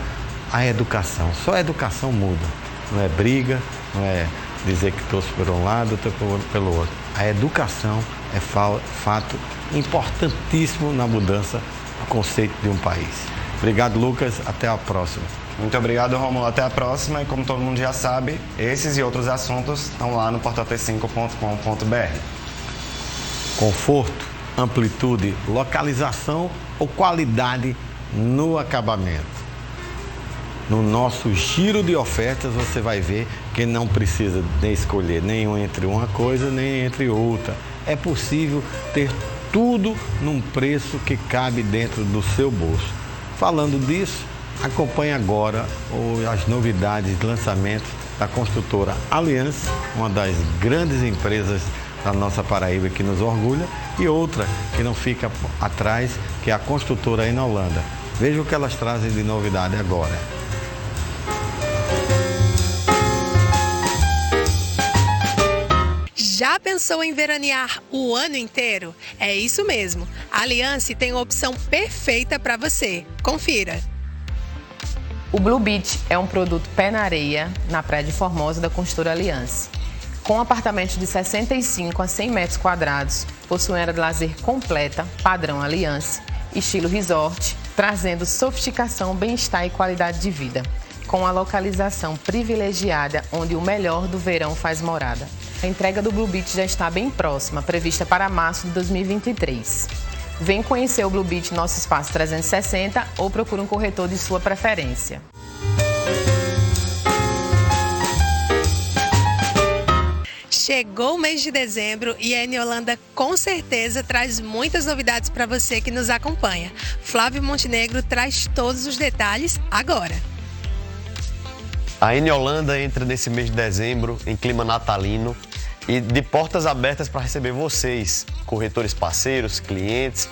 a educação. Só a educação muda, não é briga, não é dizer que torço por um lado, estou pelo outro. A educação é fato importantíssimo na mudança do conceito de um país. Obrigado, Lucas. Até a próxima. Muito obrigado, Rômulo. Até a próxima. E como todo mundo já sabe, esses e outros assuntos estão lá no portal-t5.com.br. Conforto, amplitude, localização ou qualidade no acabamento. No nosso giro de ofertas, você vai ver que não precisa escolher nenhum entre uma coisa nem entre outra. É possível ter tudo num preço que cabe dentro do seu bolso. Falando disso, acompanhe agora as novidades de lançamento da construtora Aliança, uma das grandes empresas da nossa Paraíba que nos orgulha, e outra que não fica atrás, que é a construtora Enolanda. Veja o que elas trazem de novidade agora. Já pensou em veranear o ano inteiro? É isso mesmo. A Aliança tem a opção perfeita para você. Confira. O Blue Beach é um produto pé na areia, na Praia de Formosa, da construtora Aliança. Com apartamentos de 65 a 100 metros quadrados, possui área de lazer completa, padrão Aliança, estilo resort, trazendo sofisticação, bem-estar e qualidade de vida. Com a localização privilegiada, onde o melhor do verão faz morada. A entrega do Blue Beach já está bem próxima, prevista para março de 2023. Vem conhecer o Blue Beach nosso espaço 360 ou procure um corretor de sua preferência. Chegou o mês de dezembro e a Enolanda com certeza traz muitas novidades para você que nos acompanha. Flávio Montenegro traz todos os detalhes agora. A Enolanda entra nesse mês de dezembro em clima natalino e de portas abertas para receber vocês, corretores parceiros, clientes.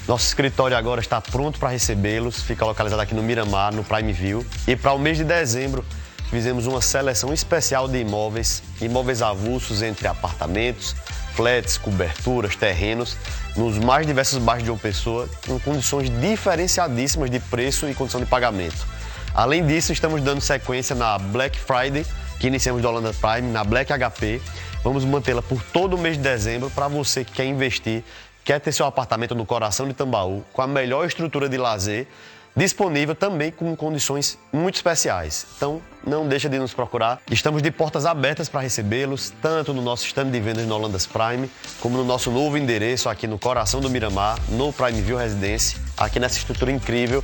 Nosso escritório agora está pronto para recebê-los, fica localizado aqui no Miramar, no Prime View. E para o mês de dezembro, fizemos uma seleção especial de imóveis avulsos entre apartamentos, flats, coberturas, terrenos, nos mais diversos bairros de João Pessoa, com condições diferenciadíssimas de preço e condição de pagamento. Além disso, estamos dando sequência na Black Friday, que iniciamos do Holanda Prime, na Black HP. Vamos mantê-la por todo o mês de dezembro para você que quer investir, quer ter seu apartamento no coração de Tambaú, com a melhor estrutura de lazer, disponível também com condições muito especiais. Então, não deixa de nos procurar. Estamos de portas abertas para recebê-los, tanto no nosso stand de vendas no Holandas Prime, como no nosso novo endereço aqui no coração do Miramar, no Prime View Residência, aqui nessa estrutura incrível,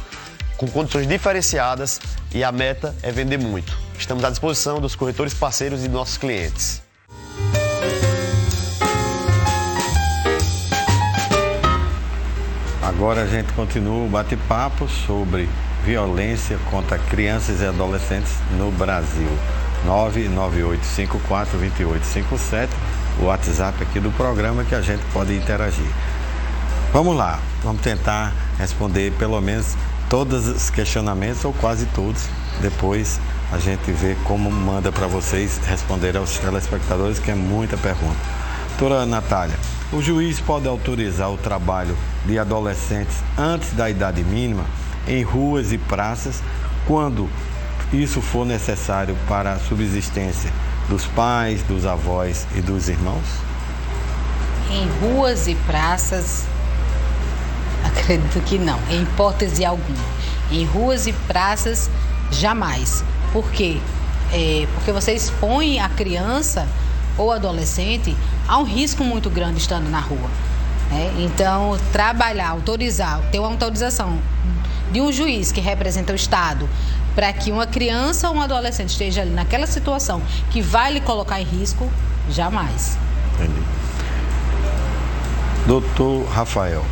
com condições diferenciadas, e a meta é vender muito. Estamos à disposição dos corretores parceiros e nossos clientes. Agora a gente continua o bate-papo sobre violência contra crianças e adolescentes no Brasil. 998542857, o WhatsApp aqui do programa que a gente pode interagir. Vamos lá, vamos tentar responder pelo menos todos os questionamentos, ou quase todos. Depois a gente vê como manda para vocês responder aos telespectadores, que é muita pergunta. Doutora Natália, o juiz pode autorizar o trabalho de adolescentes antes da idade mínima em ruas e praças quando isso for necessário para a subsistência dos pais, dos avós e dos irmãos? Em ruas e praças, acredito que não, em hipótese alguma. Em ruas e praças, jamais. Por quê? Porque você expõe a criança ou adolescente a um risco muito grande estando na rua. Então, trabalhar, autorizar, ter uma autorização de um juiz que representa o Estado para que uma criança ou um adolescente esteja ali naquela situação que vai lhe colocar em risco, jamais. Entendi. Doutor Rafael,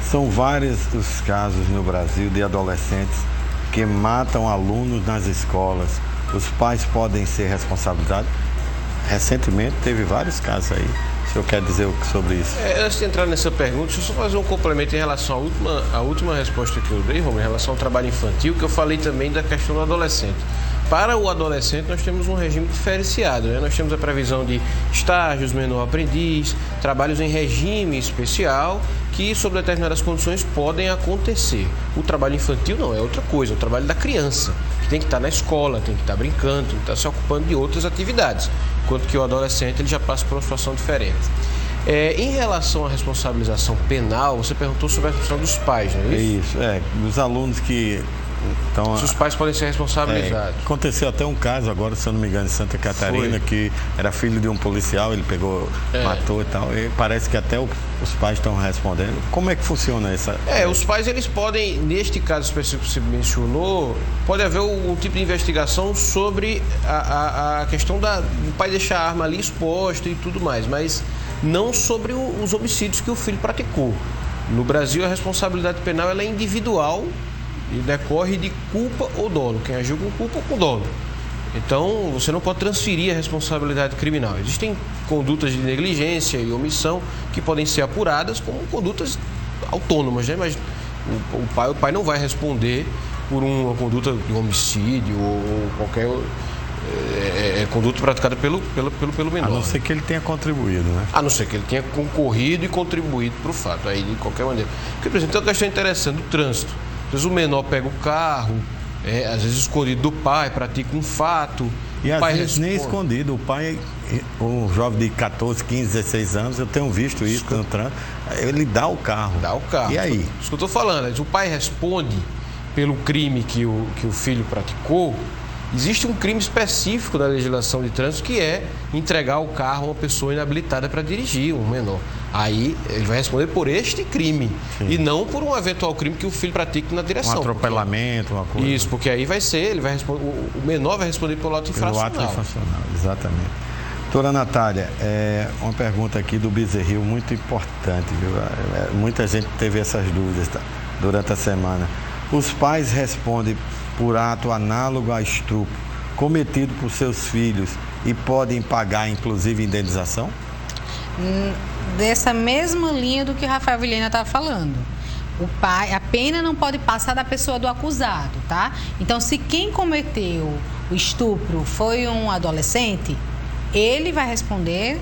são vários os casos no Brasil de adolescentes que matam alunos nas escolas. Os pais podem ser responsabilizados? Recentemente teve vários casos aí. O senhor quer dizer sobre isso? Antes de entrar nessa pergunta, deixa eu só fazer um complemento em relação à última resposta que eu dei, Romulo, em relação ao trabalho infantil, que eu falei também da questão do adolescente. Para o adolescente, nós temos um regime diferenciado, né? Nós temos a previsão de estágios, menor aprendiz, trabalhos em regime especial, que, sob determinadas condições, podem acontecer. O trabalho infantil não, é outra coisa, é o trabalho da criança, que tem que estar na escola, tem que estar brincando, tem que estar se ocupando de outras atividades, enquanto que o adolescente ele já passa por uma situação diferente. Em relação à responsabilização penal, você perguntou sobre a responsabilização dos pais, não é isso? Isso, dos alunos que... Então, se os pais podem ser responsabilizados. Aconteceu até um caso agora, se eu não me engano, em Santa Catarina, que era filho de um policial, ele pegou, matou e tal. E parece que até os pais estão respondendo. Como é que funciona essa... Os pais, eles podem, neste caso específico que você mencionou, pode haver um tipo de investigação sobre a questão do pai deixar a arma ali exposta e tudo mais, mas não sobre os homicídios que o filho praticou. No Brasil, a responsabilidade penal ela é individual e decorre de culpa ou dolo. Quem agiu com culpa ou com dolo. Então, você não pode transferir a responsabilidade criminal. Existem condutas de negligência e omissão que podem ser apuradas como condutas autônomas, né? Mas o pai não vai responder por uma conduta de homicídio ou qualquer conduta praticada pelo menor. A não ser que ele tenha contribuído, né? A não ser que ele tenha concorrido e contribuído para o fato, aí de qualquer maneira. Porque, por exemplo, tem uma questão interessante do trânsito. Às vezes o menor pega o carro, às vezes escondido do pai, pratica um fato. E às vezes nem escondido. O pai, um jovem de 14, 15, 16 anos, eu tenho visto isso no trânsito, ele dá o carro. Dá o carro. E aí? Isso que eu estou falando, o pai responde pelo crime que o filho praticou. Existe um crime específico da legislação de trânsito que é entregar o carro a uma pessoa inabilitada para dirigir, um menor. Aí ele vai responder por este crime. Sim. E não por um eventual crime que o filho pratique na direção. Um atropelamento, uma coisa. Isso, porque aí vai ser, ele vai responder, o menor vai responder pelo ato infracional. Pelo ato infracional, exatamente. Doutora Natália, uma pergunta aqui do Bezerril muito importante, viu? Muita gente teve essas dúvidas durante a semana. Os pais respondem por ato análogo a estupro cometido por seus filhos e podem pagar, inclusive, indenização? Dessa mesma linha do que o Rafael Vilhena estava falando. O pai, a pena não pode passar da pessoa do acusado, tá? Então, se quem cometeu o estupro foi um adolescente, ele vai responder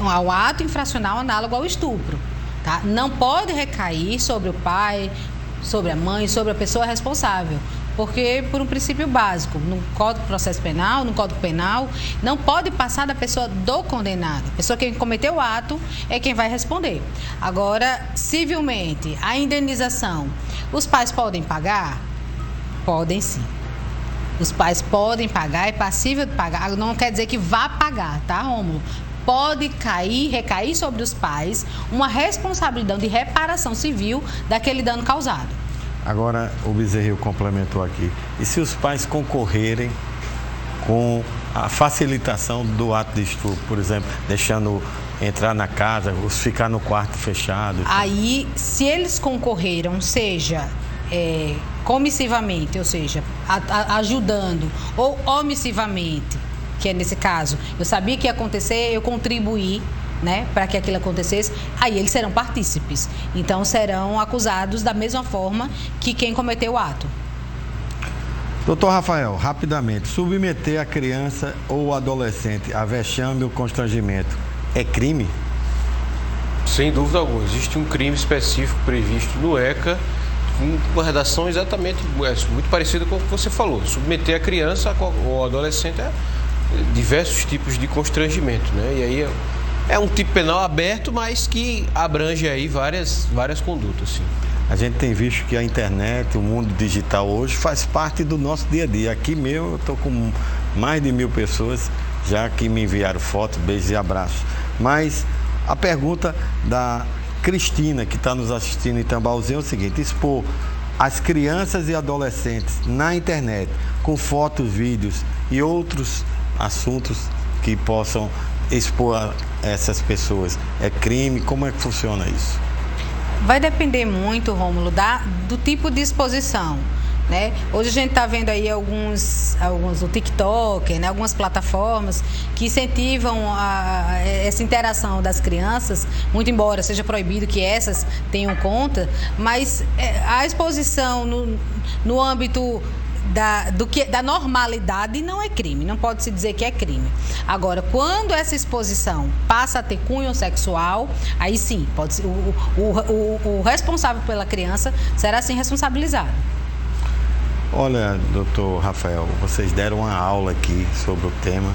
ao ato infracional análogo ao estupro. Tá? Não pode recair sobre o pai, sobre a mãe, sobre a pessoa responsável. Porque, por um princípio básico, no Código de Processo Penal, no Código Penal, não pode passar da pessoa do condenado. A pessoa que cometeu o ato é quem vai responder. Agora, civilmente, a indenização, os pais podem pagar? Podem sim. Os pais podem pagar, é passível de pagar. Não quer dizer que vá pagar, tá, Rômulo? Pode recair sobre os pais uma responsabilidade de reparação civil daquele dano causado. Agora, o Bezerril complementou aqui. E se os pais concorrerem com a facilitação do ato de estupro, por exemplo, deixando entrar na casa, ficar no quarto fechado? Aí, se eles concorreram, seja comissivamente, ou seja, ajudando, ou omissivamente, que é nesse caso, eu sabia que ia acontecer, eu contribuí, né, para que aquilo acontecesse, aí eles serão partícipes. Então, serão acusados da mesma forma que quem cometeu o ato. Doutor Rafael, rapidamente, submeter a criança ou adolescente a vexame ou constrangimento é crime? Sem dúvida alguma. Existe um crime específico previsto no ECA, com uma redação exatamente muito parecida com o que você falou. Submeter a criança ou adolescente a diversos tipos de constrangimento, né? E aí é um tipo penal aberto, mas que abrange aí várias condutas, sim. A gente tem visto que a internet, o mundo digital hoje faz parte do nosso dia a dia. Aqui mesmo eu estou com mais de 1000 pessoas já que me enviaram fotos, beijos e abraços. Mas a pergunta da Cristina, que está nos assistindo em Tambaúzinho, é o seguinte: expor as crianças e adolescentes na internet com fotos, vídeos e outros assuntos que possam expor essas pessoas é crime? Como é que funciona isso? Vai depender muito, Rômulo, do tipo de exposição, né? Hoje a gente está vendo aí alguns o TikTok, né? Algumas plataformas que incentivam essa interação das crianças, muito embora seja proibido que essas tenham conta, mas a exposição no âmbito da normalidade não é crime, não pode se dizer que é crime. Agora, quando essa exposição passa a ter cunho sexual, aí sim, pode ser, o responsável pela criança será sim responsabilizado. Olha, doutor Rafael, vocês deram uma aula aqui sobre o tema.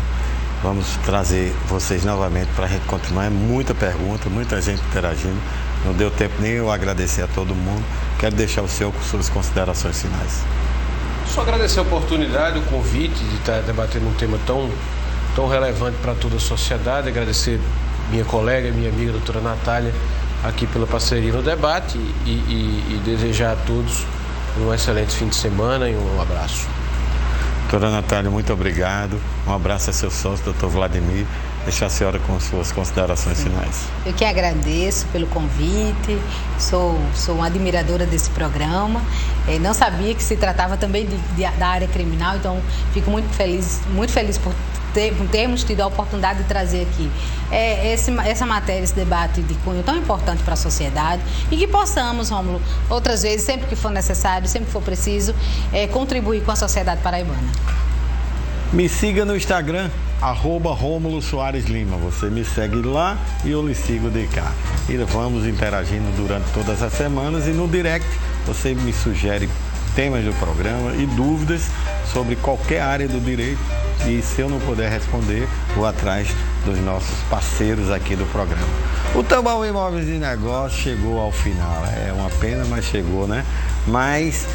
Vamos trazer vocês novamente para a gente continuar. É muita pergunta, muita gente interagindo. Não deu tempo nem eu agradecer a todo mundo. Quero deixar o senhor com suas considerações finais. Só agradecer a oportunidade, o convite de estar debatendo um tema tão relevante para toda a sociedade. Agradecer minha colega, minha amiga, doutora Natália, aqui pela parceria no debate e desejar a todos um excelente fim de semana e um abraço. Doutora Natália, muito obrigado. Um abraço a seu sócio, doutor Vladimir. Deixa a senhora com suas considerações finais. Eu que agradeço pelo convite, sou uma admiradora desse programa. Não sabia que se tratava também da área criminal, então fico muito feliz por termos tido a oportunidade de trazer aqui essa matéria, esse debate de cunho tão importante para a sociedade e que possamos, Rômulo, outras vezes, sempre que for necessário, sempre que for preciso, contribuir com a sociedade paraibana. Me siga no Instagram, @Rômulo Soares Lima. Você me segue lá e eu lhe sigo de cá. E vamos interagindo durante todas as semanas e no direct você me sugere temas do programa e dúvidas sobre qualquer área do direito. E se eu não puder responder, vou atrás dos nossos parceiros aqui do programa. O Tambaú Imóveis e Negócios chegou ao final. É uma pena, mas chegou, né? Mas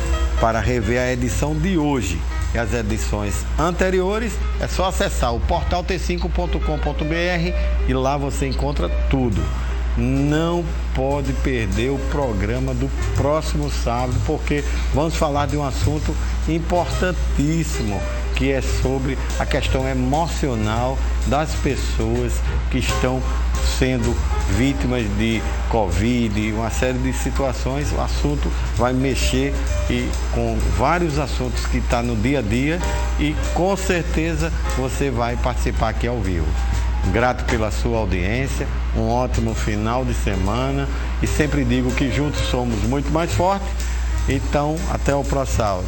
para rever a edição de hoje e as edições anteriores, é só acessar o portal t5.com.br e lá você encontra tudo. Não pode perder o programa do próximo sábado, porque vamos falar de um assunto importantíssimo, que é sobre a questão emocional das pessoas que estão sendo vítimas de Covid, uma série de situações. O assunto vai mexer com vários assuntos que estão no dia a dia e com certeza você vai participar aqui ao vivo. Grato pela sua audiência, um ótimo final de semana e sempre digo que juntos somos muito mais fortes. Então, até o próximo sábado.